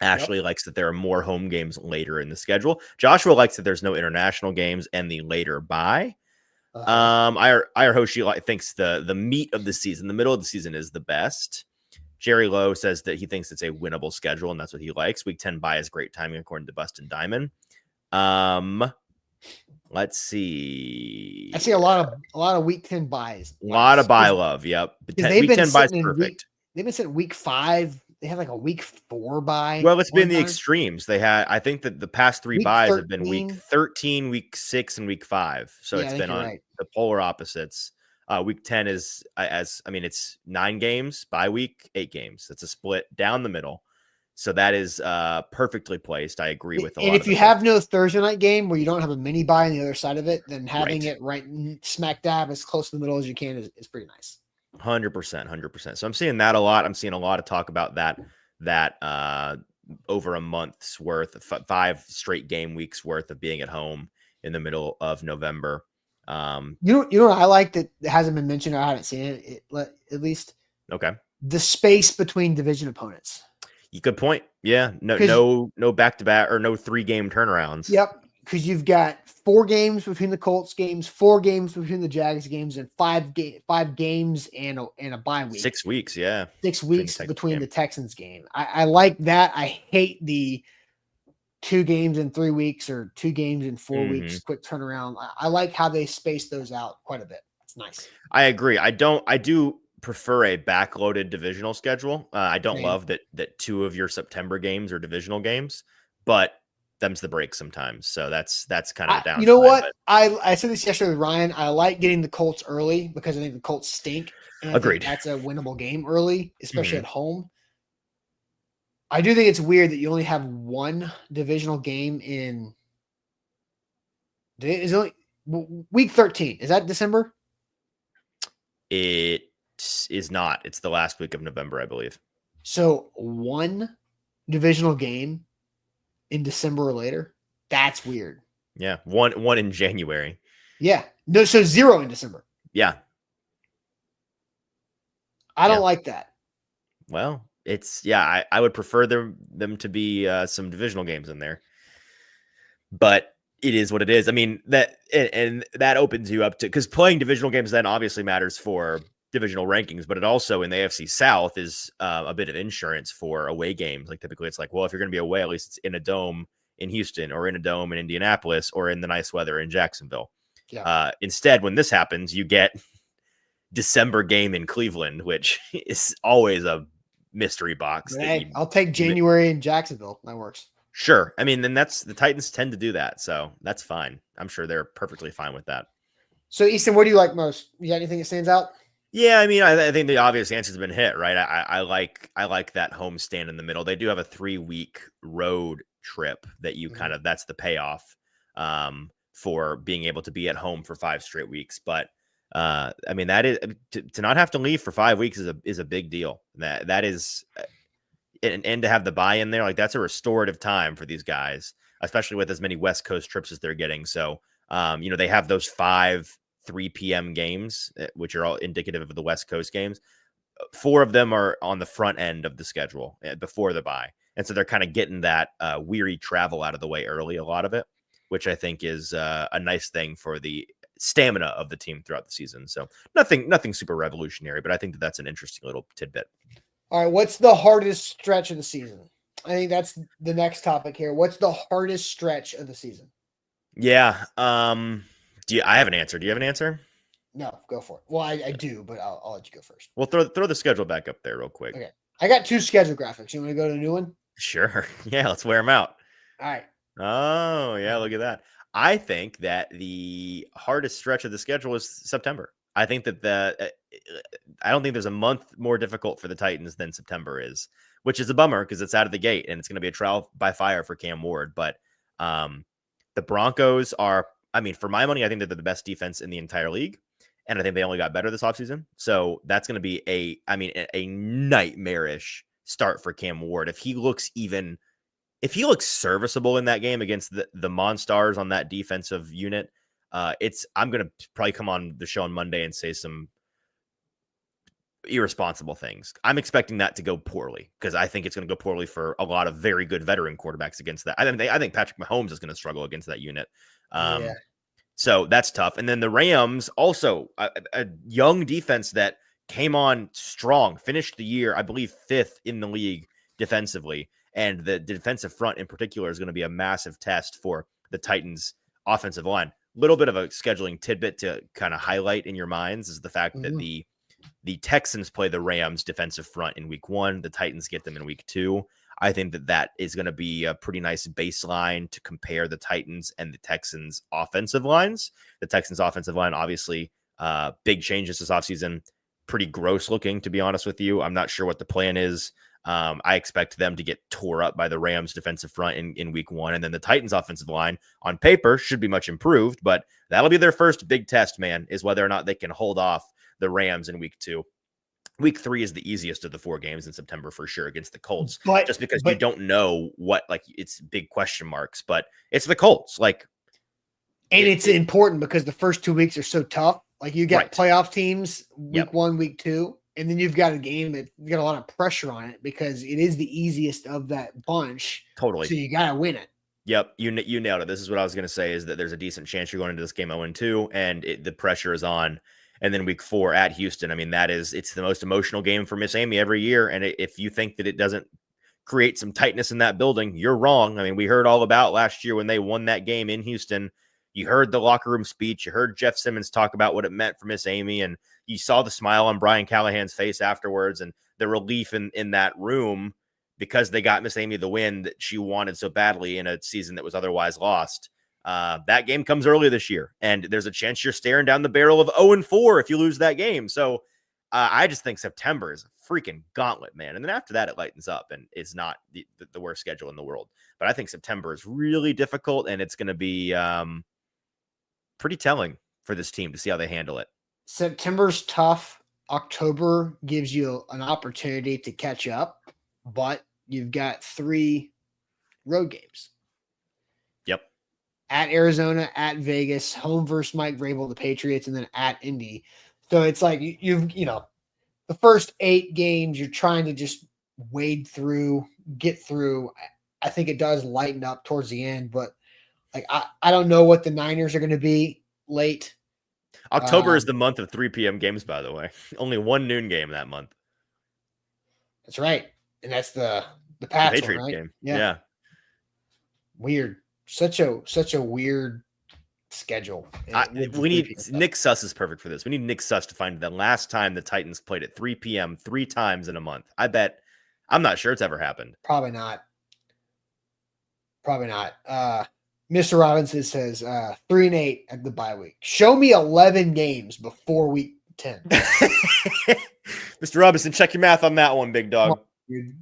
Ashley likes that there are more home games later in the schedule. Joshua likes that there's no international games and the later bye. Ira Hoshi thinks the meat of the season, the middle of the season, is the best. Jerry Lowe says that he thinks it's a winnable schedule, and that's what he likes. Week 10 bye is great timing, according to Bustin' Diamond. Let's see. I see a lot of week 10 buys. A lot of bye love. Yep. Week 10 bye is perfect. They've been sitting week 5. They had like a week 4 bye. Well, it's been the extremes. They had, I think that the past 3 buys have been week 13, week 6, and week 5. So it's been on the polar opposites. Week 10 is it's 9 games by week, 8 games. It's a split down the middle. So that is perfectly placed. I agree with a lot. And if you have no Thursday night game where you don't have a mini bye on the other side of it, then having it right smack dab as close to the middle as you can is pretty nice. 100%. So I'm seeing that a lot. I'm seeing a lot of talk about that over a month's worth, 5 straight game weeks worth of being at home in the middle of November. You know what I like that hasn't been mentioned, or I haven't seen it at least. Okay. The space between division opponents. Good point. Yeah. No back-to-back or no 3-game turnarounds. Yep. Because you've got 4 games between the Colts games, 4 games between the Jags games, and 5 games and a bye week. 6 weeks, yeah. 6 weeks between the Texans game. I like that. I hate the 2 games in 3 weeks or 2 games in 4 weeks, quick turnaround. I like how they space those out quite a bit. It's nice. I agree. I do prefer a backloaded divisional schedule. I don't love that 2 of your September games are divisional games, but them's the break sometimes. So that's kind of a downside. You know what? I said this yesterday with Ryan. I like getting the Colts early because I think the Colts stink. And agreed. That's a winnable game early, especially at home. I do think it's weird that you only have 1 divisional game in. Is only week 13. Is that December? It is not. It's the last week of November, I believe. So 1 divisional game in December or later. That's weird. Yeah. One in January. Yeah. No, so 0 in December. Yeah. I don't like that. Well, I would prefer them to be some divisional games in there. But it is what it is. I mean, that opens you up to, because playing divisional games then obviously matters for divisional rankings, but it also in the AFC South is a bit of insurance for away games. Like typically it's like, well, if you're going to be away, at least it's in a dome in Houston or in a dome in Indianapolis or in the nice weather in Jacksonville. Yeah. Instead, when this happens, you get December game in Cleveland, which is always a mystery box. Hey, I'll take January in Jacksonville. That works. Sure. I mean, then that's the Titans tend to do that. So that's fine. I'm sure they're perfectly fine with that. So, Easton, what do you like most? You got anything that stands out? Yeah, I mean, I think the obvious answer has been hit, right? I like that home stand in the middle. They do have a 3-week road trip that you kind of that's the payoff for being able to be at home for 5 straight weeks. But I mean, that is to not have to leave for 5 weeks is a big deal. That is, and to have the buy in there, like that's a restorative time for these guys, especially with as many West Coast trips as they're getting. So, they have those 5 3 p.m. games, which are all indicative of the West Coast games. 4 of them are on the front end of the schedule before the bye. And so they're kind of getting that weary travel out of the way early, a lot of it, which I think is a nice thing for the stamina of the team throughout the season. So nothing super revolutionary, but I think that's an interesting little tidbit. All right. What's the hardest stretch of the season? I think that's the next topic here. What's the hardest stretch of the season? Yeah. I have an answer. Do you have an answer? No, go for it. Well, I do, but I'll let you go first. Well, throw the schedule back up there real quick. Okay. I got 2 schedule graphics. You want to go to the new one? Sure. Yeah, let's wear them out. All right. Oh, yeah, look at that. I think that the hardest stretch of the schedule is September. I think that I don't think there's a month more difficult for the Titans than September is, which is a bummer because it's out of the gate and it's going to be a trial by fire for Cam Ward. But the Broncos are, I mean, for my money, I think that they're the best defense in the entire league. And I think they only got better this offseason. So that's going to be a nightmarish start for Cam Ward. If he looks serviceable in that game against the Monstars on that defensive unit, I'm going to probably come on the show on Monday and say some irresponsible things. I'm expecting that to go poorly because I think it's going to go poorly for a lot of very good veteran quarterbacks against that. I think Patrick Mahomes is going to struggle against that unit. Yeah. So that's tough. And then the Rams also a young defense that came on strong, finished the year, I believe, 5th in the league defensively. And the defensive front in particular is going to be a massive test for the Titans offensive line. Little bit of a scheduling tidbit to kind of highlight in your minds is the fact that the Texans play the Rams defensive front in week 1. The Titans get them in week 2. I think that is going to be a pretty nice baseline to compare the Titans and the Texans offensive lines. The Texans offensive line, obviously, big changes this offseason. Pretty gross looking, to be honest with you. I'm not sure what the plan is. I expect them to get tore up by the Rams defensive front in week 1. And then the Titans offensive line on paper should be much improved, but that'll be their first big test, man, is whether or not they can hold off the Rams in week 2. Week 3 is the easiest of the 4 games in September for sure against the Colts, just because you don't know what, like, it's big question marks, but it's the Colts. Like, and it's important because the first 2 weeks are so tough. Like you got playoff teams week 1, week 2, and then you've got a game that you got a lot of pressure on it because it is the easiest of that bunch. Totally. So you got to win it. Yep. You nailed it. This is what I was going to say is that there's a decent chance you're going into this game 0-2 and the pressure is on. And then week 4 at Houston. I mean, it's the most emotional game for Miss Amy every year. And if you think that it doesn't create some tightness in that building, you're wrong. I mean, we heard all about last year when they won that game in Houston. You heard the locker room speech. You heard Jeff Simmons talk about what it meant for Miss Amy. And you saw the smile on Brian Callahan's face afterwards and the relief in that room because they got Miss Amy the win that she wanted so badly in a season that was otherwise lost. That game comes early this year, and there's a chance you're staring down the barrel of 0-4 if you lose that game. So I just think September is a freaking gauntlet, man. And then after that, it lightens up, and it's not the worst schedule in the world. But I think September is really difficult, and it's going to be pretty telling for this team to see how they handle it. September's tough. October gives you an opportunity to catch up, but you've got 3 road games. Yep. At Arizona, at Vegas, home versus Mike Vrabel, the Patriots, and then at Indy. So it's like you've the first 8 games you're trying to just wade through, get through. I think it does lighten up towards the end, but like I don't know what the Niners are going to be late. October is the month of 3 p.m. games, by the way. Only 1 noon game that month. That's right, and that's the Pats Patriots one, right? game. Yeah. Weird. Such a weird schedule. We need Nick Suss is perfect for this. We need Nick Suss to find the last time the Titans played at 3 p.m. 3 times in a month. I'm not sure it's ever happened. Probably not. Mr. Robinson says 3-8 at the bye week. Show me 11 games before week 10. Mr. Robinson, check your math on that one, big dog. Dude.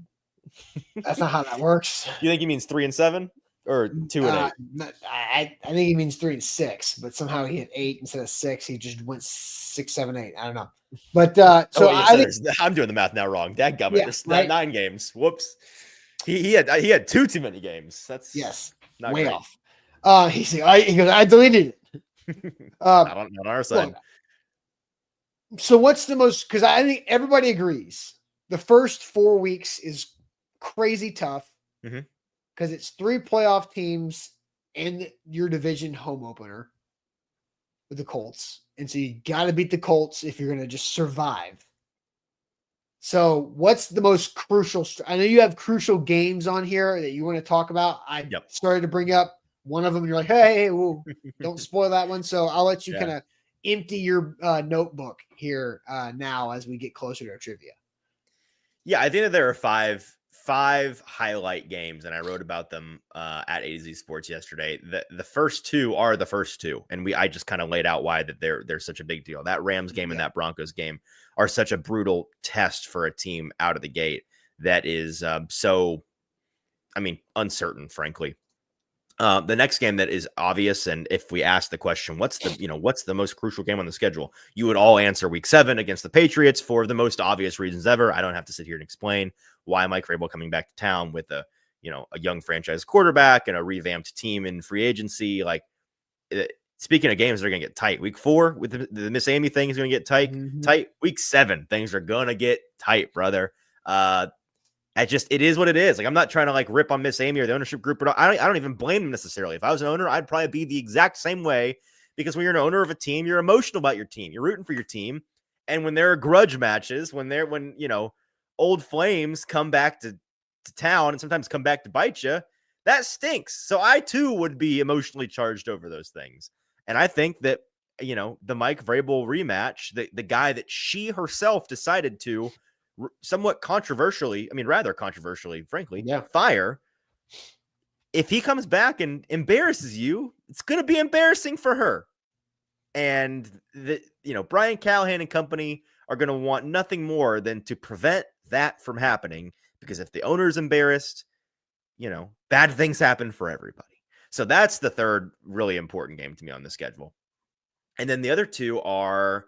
That's not how that works. You think he means 3 and 7 or 2 and 8? I think he means 3 and 6, but somehow he hit 8 instead of 6. He just went 6, 7, 8. I don't know. But I'm doing the math now wrong. Dadgummit. Yeah, there's right? 9 games. Whoops. He had 2 too many games. That's not way great. Off. He goes, I deleted it. Not on our side. Look, so what's the most? Because I think everybody agrees the first 4 weeks is crazy tough because it's 3 playoff teams and your division home opener with the Colts, and so you got to beat the Colts if you're going to just survive. So what's the most crucial? I know you have crucial games on here that you want to talk about. I started to bring up one of them, and you're like, hey, don't spoil that one. So I'll let you kind of empty your notebook here now as we get closer to our trivia. Yeah, I think that there are five highlight games, and I wrote about them at A to Z Sports yesterday. The first 2 are the first 2, and I just kind of laid out why that they're such a big deal. That Rams game and that Broncos game are such a brutal test for a team out of the gate that is uncertain, frankly. The next game that is obvious, and if we ask the question, what's the most crucial game on the schedule, you would all answer week 7 against the Patriots for the most obvious reasons ever. I don't have to sit here and explain why Mike Vrabel coming back to town with a young franchise quarterback and a revamped team in free agency. Speaking of games that are going to get tight, week 4 with the Miss Amy thing is going to get tight. Week 7, things are going to get tight, brother. It is what it is. I'm not trying to rip on Miss Amy or the ownership group. But I don't even blame them necessarily. If I was an owner, I'd probably be the exact same way, because when you're an owner of a team, you're emotional about your team. You're rooting for your team. And when there are grudge matches, when old flames come back to town and sometimes come back to bite you, that stinks. So I too would be emotionally charged over those things. And I think that, the Mike Vrabel rematch, the guy that she herself decided to somewhat controversially, rather controversially, frankly, fire. If he comes back and embarrasses you, it's going to be embarrassing for her. And Brian Callahan and company are going to want nothing more than to prevent that from happening, because if the owner is embarrassed, bad things happen for everybody. So that's the third really important game to me on the schedule. And then the other 2 are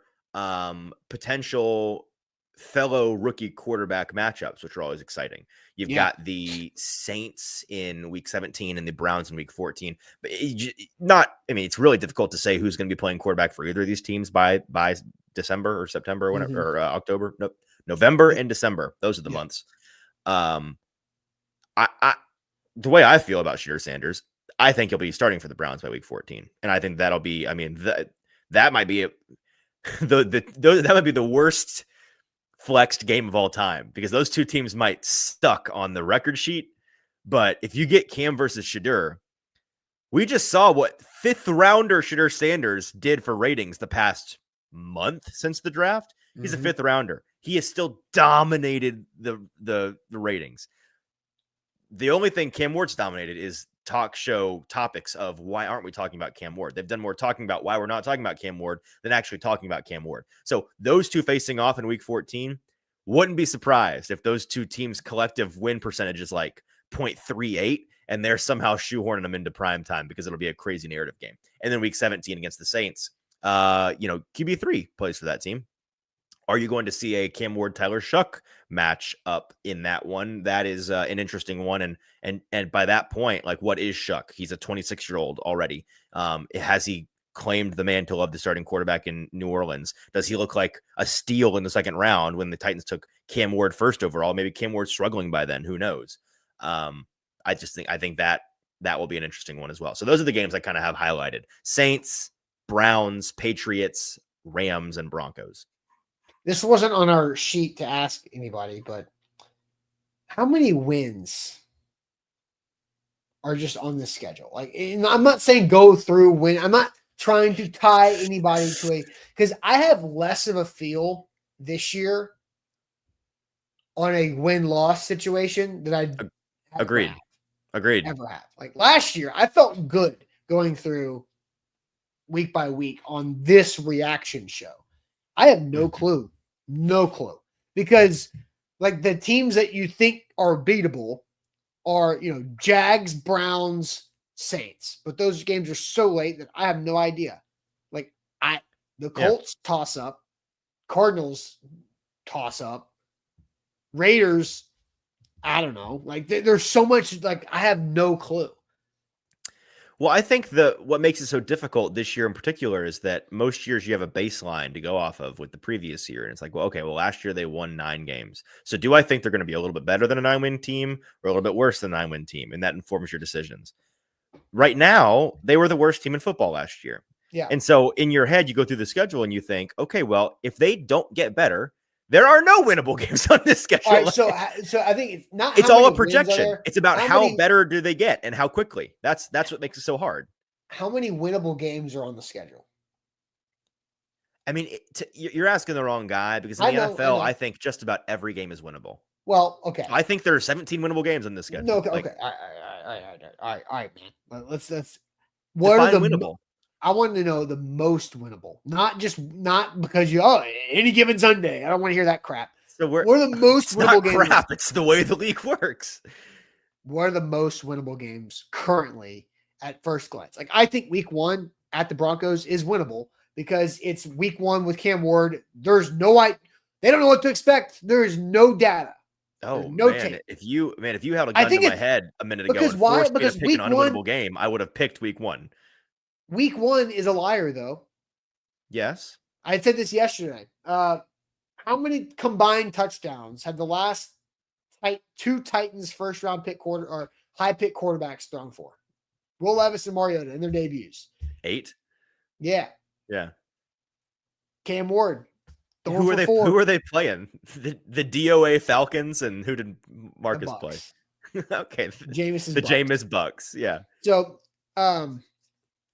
potential fellow rookie quarterback matchups, which are always exciting. You've got the Saints in week 17 and the Browns in week 14. But it's really difficult to say who's going to be playing quarterback for either of these teams by December or September or whenever, or October. No, November and December. Those are the months. The way I feel about Shedeur Sanders, I think he'll be starting for the Browns by week 14. And I think that'll be, that might be that might be the worst flexed game of all time, because those 2 teams might suck on the record sheet. But if you get Cam versus Shedeur, we just saw what 5th rounder Shedeur Sanders did for ratings the past month since the draft. He's a 5th rounder. He has still dominated the ratings. The only thing Cam Ward's dominated is talk show topics of why aren't we talking about Cam Ward. They've done more talking about why we're not talking about Cam Ward than actually talking about Cam Ward. So those 2 facing off in week 14, wouldn't be surprised if those 2 teams' collective win percentage is 0.38 and they're somehow shoehorning them into prime time, because it'll be a crazy narrative game. And then week 17 against the Saints, QB3 plays for that team. Are you going to see a Cam Ward Tyler Shuck match up in that one? That is an interesting one. And by that point, what is Shuck? He's a 26-year-old already. Has he claimed the mantle of the starting quarterback in New Orleans? Does he look like a steal in the 2nd round when the Titans took Cam Ward 1st overall? Maybe Cam Ward's struggling by then. Who knows? I think that will be an interesting one as well. So those are the games I kind of have highlighted: Saints, Browns, Patriots, Rams, and Broncos. This wasn't on our sheet to ask anybody, but how many wins are just on this schedule. Like, and I'm not saying go through win. I'm not trying to tie anybody to because I have less of a feel this year on a win-loss situation than I agreed. Ever have. Like last year, I felt good going through week by week on this reaction show. I have no clue, because like the teams that you think are beatable are, Jags, Browns, Saints, but those games are so late that I have no idea. Like the Colts toss up, Cardinals toss up, Raiders, I don't know. Like there's so much, like I have no clue. Well, I think what makes it so difficult this year in particular is that most years you have a baseline to go off of with the previous year. And it's like, well, okay, last year they won 9 games. So do I think they're going to be a little bit better than a 9-win team or a little bit worse than a 9-win team? And that informs your decisions. Right now, they were the worst team in football last year. Yeah. And so in your head, you go through the schedule and you think, okay, well, if they don't get better, there are no winnable games on this schedule. All right, so I think it's not. It's all a projection. It's about how better do they get and how quickly. That's what makes it so hard. How many winnable games are on the schedule? I mean, you're asking the wrong guy because in the NFL, I think just about every game is winnable. Well, okay. I think there are 17 winnable games on this schedule. No, okay. All right, man. Let's. What are the winnable? I want to know the most winnable, not because any given Sunday. I don't want to hear that crap. So what are the most winnable games? Crap, it's the way the league works. What are the most winnable games currently at first glance? Like I think week 1 at the Broncos is winnable because it's week 1 with Cam Ward. There's they don't know what to expect. There is no data. Oh no man! Tape. If you held a gun to my head a minute ago and forced me to pick an unwinnable game, I would have picked week 1. Week 1 is a liar, though. Yes. I said this yesterday. How many combined touchdowns have the last 2 Titans first-round pick or high-pick quarterbacks thrown for? Will Levis and Mariota in their debuts. 8? Yeah. Yeah. Cam Ward. Who are they playing? The DOA Falcons, and who did Marcus play? Okay. The Jameis Bucks. Yeah. So,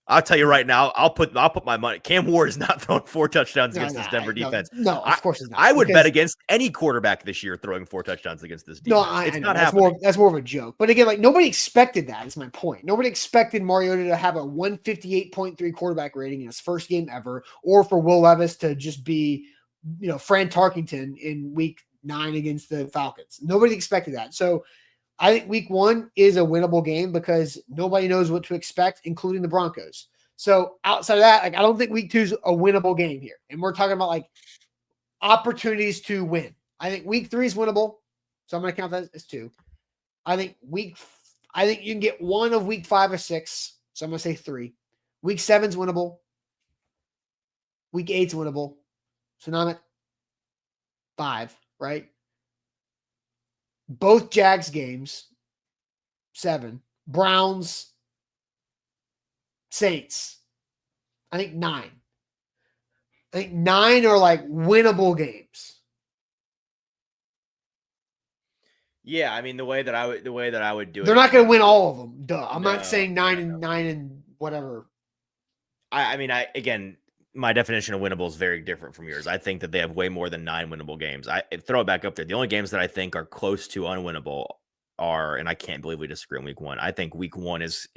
I'll tell you right now, I'll put my money. Cam Ward is not throwing 4 touchdowns against this Denver defense. No, of course it's not. I would bet against any quartrait this year throwing 4 touchdowns against this defense. No, it's not happening. That's more of a joke. But again, like nobody expected that. Is my point. Nobody expected Mariota to have a 158.3 quarterback rating in his first game ever, or for Will Levis to just be, Fran Tarkenton in week 9 against the Falcons. Nobody expected that. So I think week 1 is a winnable game because nobody knows what to expect, including the Broncos. So outside of that, like I don't think week 2 is a winnable game here. And we're talking about like opportunities to win. I think week 3 is winnable. So I'm going to count that as 2. I think you can get 1 of week 5 or 6. So I'm going to say 3. Week 7 is winnable. Week 8 is winnable. So now I'm at 5, right? Both Jags games, 7. Browns, Saints, I think 9. I think 9 are like winnable games. Yeah, I mean the way that I would do it. They're not going to win all of them. Duh. I'm not saying 9 and whatever. Again, my definition of winnable is very different from yours. I think that they have way more than 9 winnable games. I throw it back up there. The only games that I think are close to unwinnable are, and I can't believe we disagree on week 1. I think week 1 is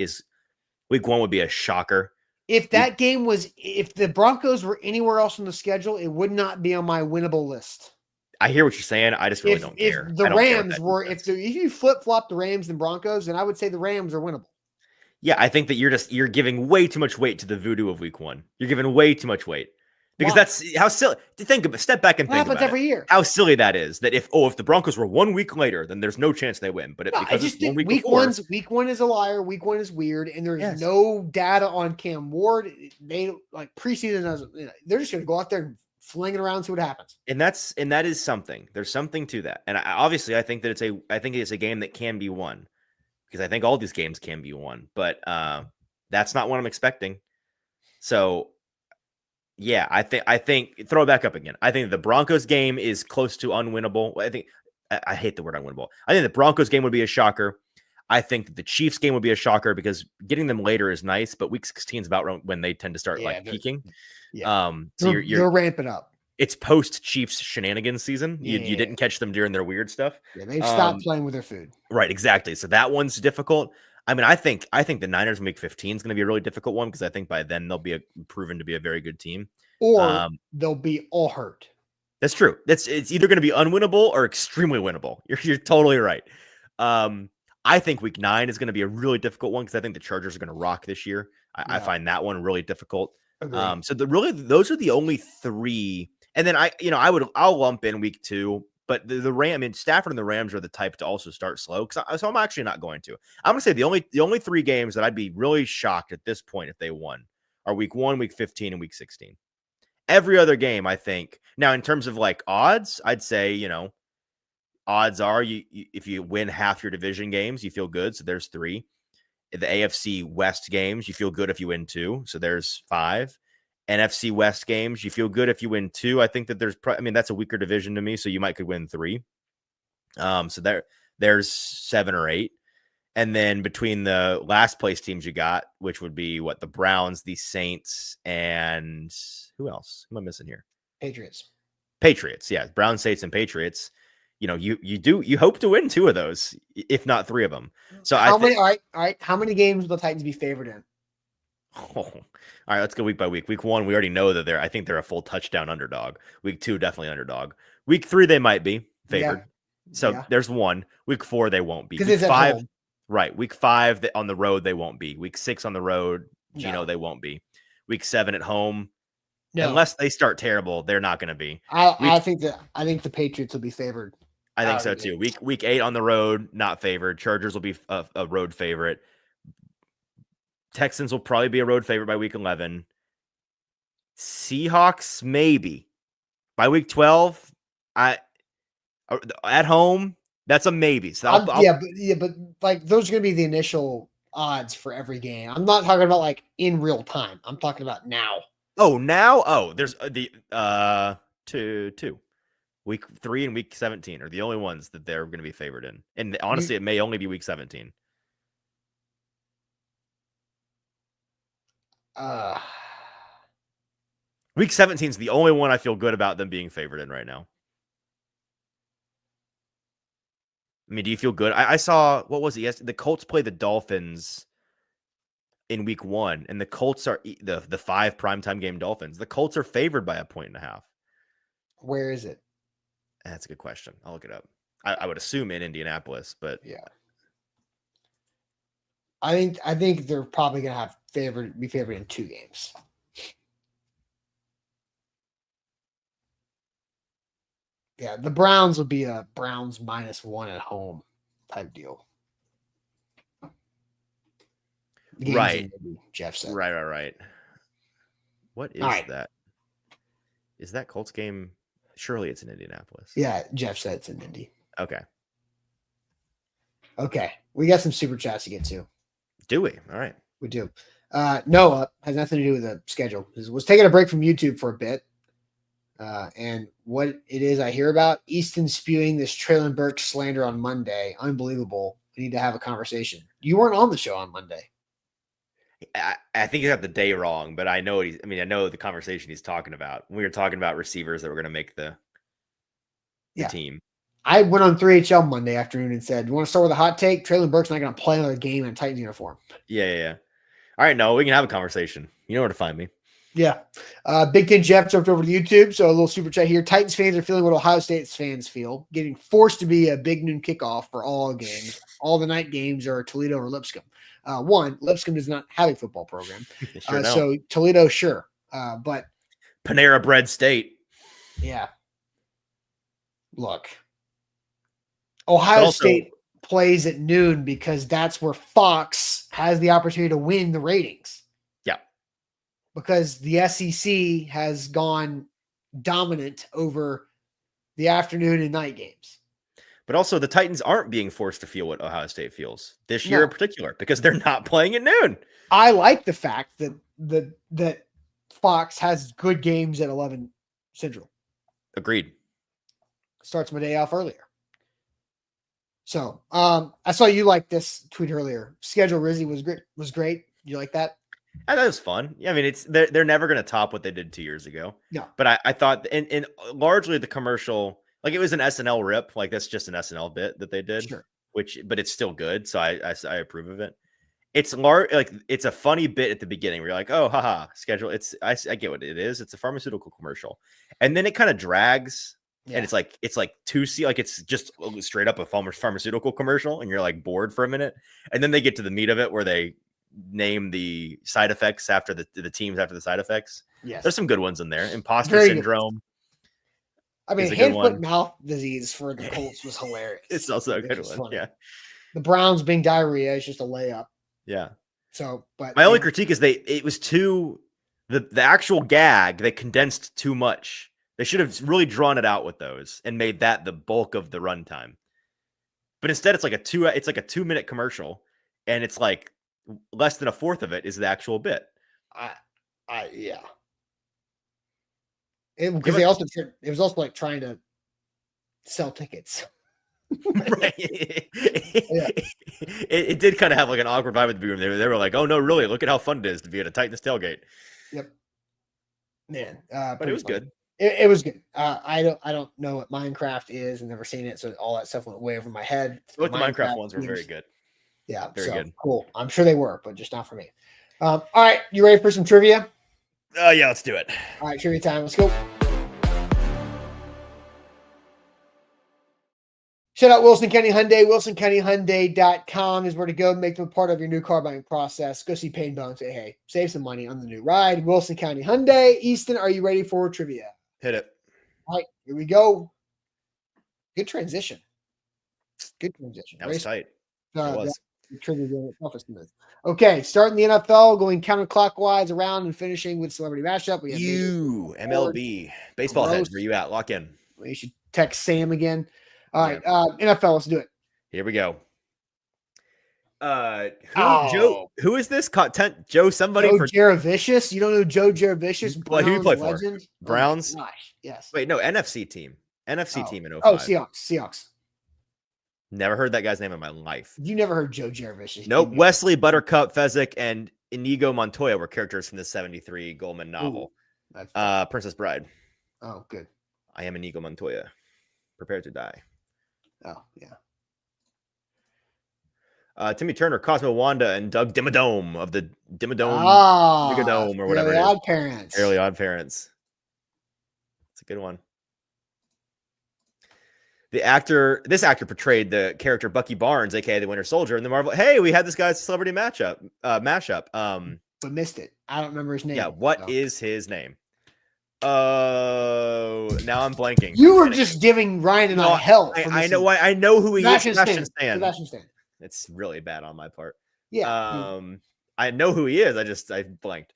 week 1 would be a shocker. If the Broncos were anywhere else on the schedule, it would not be on my winnable list. I hear what you're saying. I just really don't care. If the Rams were, if you flip flop the Rams and Broncos, then I would say the Rams are winnable. Yeah, I think that you're giving way too much weight to the voodoo of week 1. You're giving way too much weight because that's how silly. Step back and think about it. Happens every year. How silly that is. That if the Broncos were 1 week later, then there's no chance they win. But because it's 1 week before, week 1 is a liar. Week 1 is weird, and there's no data on Cam Ward. They like preseason. They're just going to go out there and fling it around, see what happens. And that is something. There's something to that. And I think that it's a game that can be won. Because I think all these games can be won, but that's not what I'm expecting. So, yeah, I think throw it back up again. I think the Broncos game is close to unwinnable. I hate the word unwinnable. I think the Broncos game would be a shocker. I think that the Chiefs game would be a shocker because getting them later is nice, but week 16 is about when they tend to start like peaking. Yeah. So they're ramping up. It's post Chiefs shenanigans season. You didn't catch them during their weird stuff. Yeah, they've stopped playing with their food. Right, exactly. So that one's difficult. I mean, I think the Niners in week 15 is going to be a really difficult one because I think by then they'll be proven to be a very good team. Or they'll be all hurt. That's true. It's either going to be unwinnable or extremely winnable. You're totally right. I think week 9 is going to be a really difficult one because I think the Chargers are going to rock this year. I find that one really difficult. So those are the only 3. And then I'll lump in week 2, but the Stafford and the Rams are the type to also start slow. So I'm actually not going to. I'm going to say the only 3 games that I'd be really shocked at this point if they won are week 1, week 15, and week 16. Every other game, I think. Now, in terms of like odds, I'd say, odds are you if you win half your division games, you feel good. So there's 3. The AFC West games, you feel good if you win 2. So there's 5. NFC West games, you feel good if you win 2. I think that that's a weaker division to me. So you could win 3. So there's 7 or 8. And then between the last place teams you got, which would be the Browns, the Saints, and who else? Who am I missing here? Patriots. Yeah. Browns, Saints, and Patriots. You hope to win 2 of those, if not 3 of them. So all right. How many games will the Titans be favored in? All right, let's go week by week. Week 1, we already know that I think they're a full touchdown underdog. Week 2, definitely underdog. Week 3, they might be favored. Yeah. So there's 1. Week 4, they won't be. Week 5, right. Week 5 on the road, they won't be. Week 6 on the road, they won't be. Week 7 at home, unless they start terrible, they're not going to be. I think the Patriots will be favored. I think so too. Week 8 on the road, not favored. Chargers will be a road favorite. Texans will probably be a road favorite by week 11. Seahawks, maybe. By week 12, at home, that's a maybe. So but like those are going to be the initial odds for every game. I'm not talking about like in real time. I'm talking about now. Oh, now? Oh, there's the two. Week 3 and week 17 are the only ones that they're going to be favored in. And honestly, it may only be week 17. Week 17 is the only one I feel good about them being favored in right now. I mean, do you feel good? I saw, what was it? Yes, the Colts play the Dolphins in week 1, and the Colts are the 5 primetime game Dolphins. The Colts are favored by 1.5. Where is it? That's a good question. I'll look it up. I would assume in Indianapolis, but yeah. I think they're probably going to be favored in 2 games. Yeah, the Browns will be a Browns -1 at home type deal. Right. Jeff said. Right. What is that? Is that Colts game? Surely it's in Indianapolis. Yeah, Jeff said it's in Indy. Okay. We got some super chats to get to. Do we? All right. We do. Noah has nothing to do with the schedule. Was taking a break from YouTube for a bit. And what it is I hear about, Easton spewing this Traylon Burke slander on Monday. Unbelievable. We need to have a conversation. You weren't on the show on Monday. I think you got the day wrong, but I know I know the conversation he's talking about. We were talking about receivers that were going to make the team. I went on 3HL Monday afternoon and said, "You want to start with a hot take? Traylon Burke's not going to play another game in a Titans uniform." Yeah. All right, no, we can have a conversation. You know where to find me. Yeah. Big Ten Jeff jumped over to YouTube, so a little super chat here. Titans fans are feeling what Ohio State fans feel, getting forced to be a big noon kickoff for all games. All the night games are Toledo or Lipscomb. Lipscomb does not have a football program. So Toledo, sure. But Panera Bread State. Yeah. Look. Ohio State plays at noon because that's where Fox has the opportunity to win the ratings. Yeah. Because the SEC has gone dominant over the afternoon and night games. But also the Titans aren't being forced to feel what Ohio State feels this year in particular because they're not playing at noon. I like the fact that Fox has good games at 11 Central. Agreed. Starts my day off earlier. So I saw you like this tweet earlier. Schedule Rizzy was great. You like that? I thought it was fun. Yeah, I mean, they're never going to top what they did 2 years ago. No. But I thought, and largely the commercial, like it was an SNL rip. Like that's just an SNL bit that they did, Sure. but it's still good. So I approve of it. It's large, like it's a funny bit at the beginning where you're like, oh, haha, schedule. I get what it is. It's a pharmaceutical commercial, and then it kind of drags, and it's like like it's just straight up a pharmaceutical commercial, and you're like bored for a minute, and then they get to the meat of it where they name the side effects after the teams after the side effects. Yes, there's some good ones in there. Imposter syndrome. I mean, hand, foot, mouth disease for the Colts was hilarious. It's also a good one. Funny. Yeah, the Browns being diarrhea is just a layup. Yeah. So, but my only critique is it was too the actual gag. They condensed too much. They should have really drawn it out with those and made that the bulk of the runtime. But instead, it's like a 2-minute commercial, and it's like less than a fourth of it is the actual bit. Yeah. Because it was also like trying to sell tickets. Right. It did kind of have like an awkward vibe at the beginning. They were like, "Oh no, really? Look at how fun it is to be at a Titans tailgate." Yep. Man, but it was good. It was good. I don't know what Minecraft is. I've never seen it, so all that stuff went way over my head. But the Minecraft ones were very good. Yeah, very good. Cool. I'm sure they were, but just not for me. All right, you ready for some trivia? Yeah, let's do it. All right, trivia time. Let's go. Shout out Wilson County Hyundai. WilsonCountyHyundai.com is where to go. Make them a part of your new car buying process. Go see Payne Bone. Say, hey, save some money on the new ride. Wilson County Hyundai. Easton, are you ready for trivia? Hit it. All right, here we go. Good transition. Good transition. That was tight. It was. Okay, starting the NFL, going counterclockwise around and finishing with Celebrity Mashup. We have MLB. Baseball heads, where you at? Lock in. We should text Sam again. All right, NFL, let's do it. Here we go. Who is this? Joe somebody? Joe Jaravicious? You don't know Joe Jaravicious? Well, who you play for? Browns? Oh gosh, yes. Wait, no, NFC team in 05. Oh, Seahawks. Never heard that guy's name in my life. You never heard Joe Jaravicious? Nope. Wesley, Buttercup, Fezzik, and Inigo Montoya were characters from the 73 Goldman novel. Princess Bride. Oh, good. I am Inigo Montoya. Prepare to die. Oh, yeah. Timmy Turner, Cosmo Wanda, and Doug Dimmadome of the Dimmadome or whatever. Fairly Odd Parents. Fairly Odd Parents. It's a good one. This actor portrayed the character Bucky Barnes, aka the Winter Soldier, in the Marvel. Hey, we had this guy's celebrity mashup. But missed it. I don't remember his name. Yeah, what is his name? Oh, now I'm blanking. You were just giving Ryan and I hell. I know why. I know who he is. Sebastian Stan. It's really bad on my part. Yeah. I know who he is. I blanked.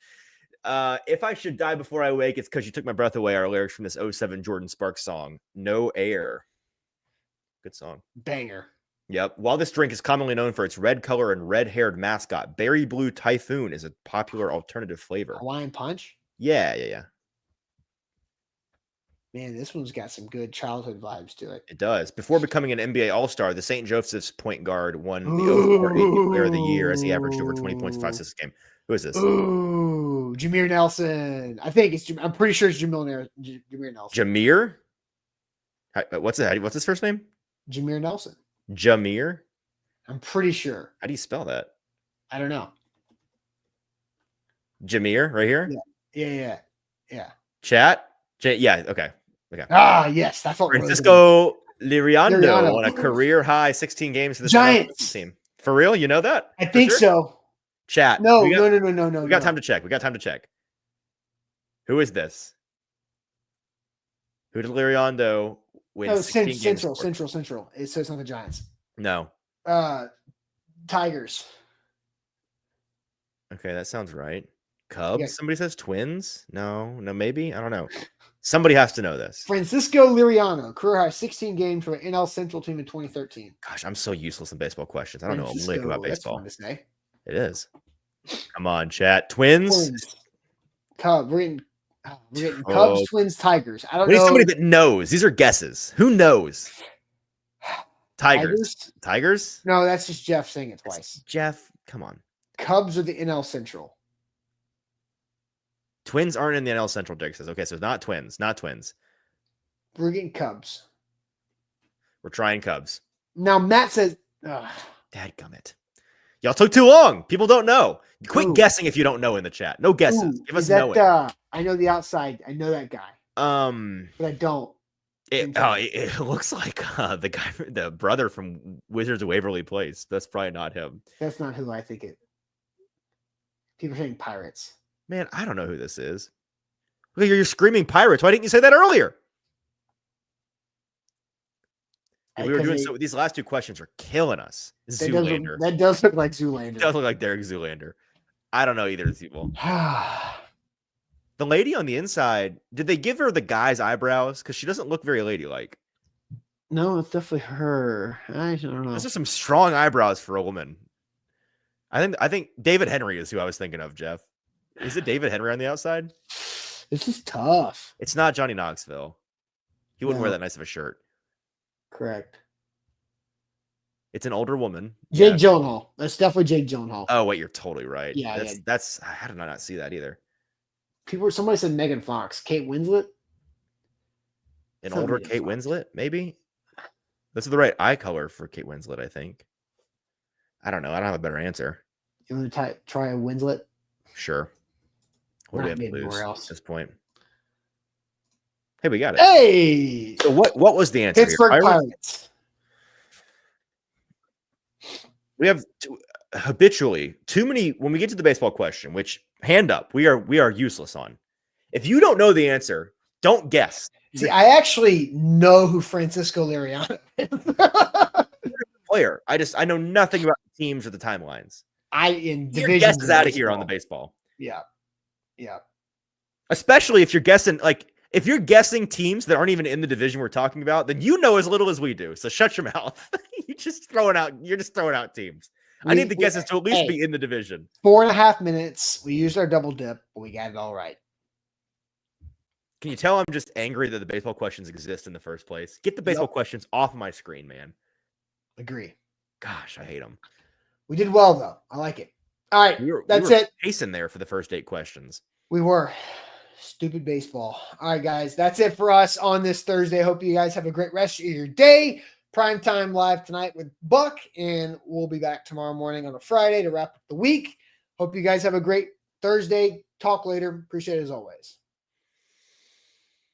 If I should die before I wake, it's because you took my breath away. Our lyrics from this 07 Jordan Sparks song, No Air. Good song. Banger. Yep. While this drink is commonly known for its red color and red-haired mascot, Berry Blue Typhoon is a popular alternative flavor. Hawaiian Punch? Yeah. Man, this one's got some good childhood vibes to it. It does. Before becoming an NBA All-Star, the St. Joseph's point guard won the 04 AP Player of the Year as he averaged over 20 points in 5 assists a game. Who is this? Ooh, Jameer Nelson. I'm pretty sure it's Jameer Nelson. Jameer? What's his first name? Jameer Nelson. Jameer? I'm pretty sure. How do you spell that? I don't know. Jameer, right here? Yeah. Chat? Yeah, okay. Yes. That's what Francisco Liriano won a career high 16 games for the Giants team. For real? You know that? I think so. Chat. No. We got time to check. Who is this? Who did Liriano win? No, Central. So it's not the Giants. No. Tigers. Okay, that sounds right. Cubs? Yeah. Somebody says Twins? No, maybe? I don't know. Somebody has to know this. Francisco Liriano, career high 16 games for an NL Central team in 2013. Gosh, I'm so useless in baseball questions. I don't know a lick about baseball. That's fun to say. It is. Come on, chat. Twins? Cubs. We're getting Cubs, Twins, Tigers. I don't know. We need somebody that knows. These are guesses. Who knows? Tigers? No, that's just Jeff saying it twice. Jeff, come on. Cubs are the NL Central. Twins aren't in the NL Central, Jake says. Okay, so not Twins. We're getting Cubs. We're trying Cubs. Now, Matt says, dadgummit. Y'all took too long. People don't know. Quit guessing if you don't know in the chat. No guesses. Give us no. I know the outside. I know that guy. But I don't. It looks like the guy, the brother from Wizards of Waverly Place. That's probably not him. That's not who I think it. People are saying Pirates. Man, I don't know who this is. Look, you're screaming Pirates. Why didn't you say that earlier? We were doing so. These last two questions are killing us. Zoolander. That does look like Zoolander. It does look like Derek Zoolander. I don't know either of these people. The lady on the inside, did they give her the guy's eyebrows? Because she doesn't look very ladylike. No, it's definitely her. I don't know. Those are some strong eyebrows for a woman. I think David Henry is who I was thinking of, Jeff. Is it David Henry on the outside? This is tough. It's not Johnny Knoxville. He wouldn't wear that nice of a shirt. Correct. It's an older woman. Jake Gyllenhaal. That's definitely Jake Gyllenhaal. Oh, wait, you're totally right. Yeah, that's how did I not see that either? Somebody said Megan Fox. Kate Winslet? An older Kate Winslet, maybe? This is the right eye color for Kate Winslet, I think. I don't know. I don't have a better answer. You want to try a Winslet? Sure. What do we have to lose at this point? Hey, we got it. Hey! So what was the answer? Pittsburgh Pirates. We have habitually too many when we get to the baseball question, which hand up, we are useless on. If you don't know the answer, don't guess. See, I actually know who Francisco Liriano is. Player. I know nothing about the teams or the timelines. Your guess is out of here on the baseball. Yeah. Especially if you're guessing if you're guessing teams that aren't even in the division we're talking about, then you know as little as we do. So shut your mouth. You're just throwing out teams. I need the guesses to at least be in the division. 4.5 minutes. We used our double dip, but we got it all right. Can you tell I'm just angry that the baseball questions exist in the first place? Get the baseball questions off of my screen, man. Agree. Gosh, I hate them. We did well, though. I like it. All right. That's it. Pacing there for the first 8 questions. We were. Stupid baseball. All right, guys. That's it for us on this Thursday. Hope you guys have a great rest of your day. Primetime live tonight with Buck, and we'll be back tomorrow morning on a Friday to wrap up the week. Hope you guys have a great Thursday. Talk later. Appreciate it as always.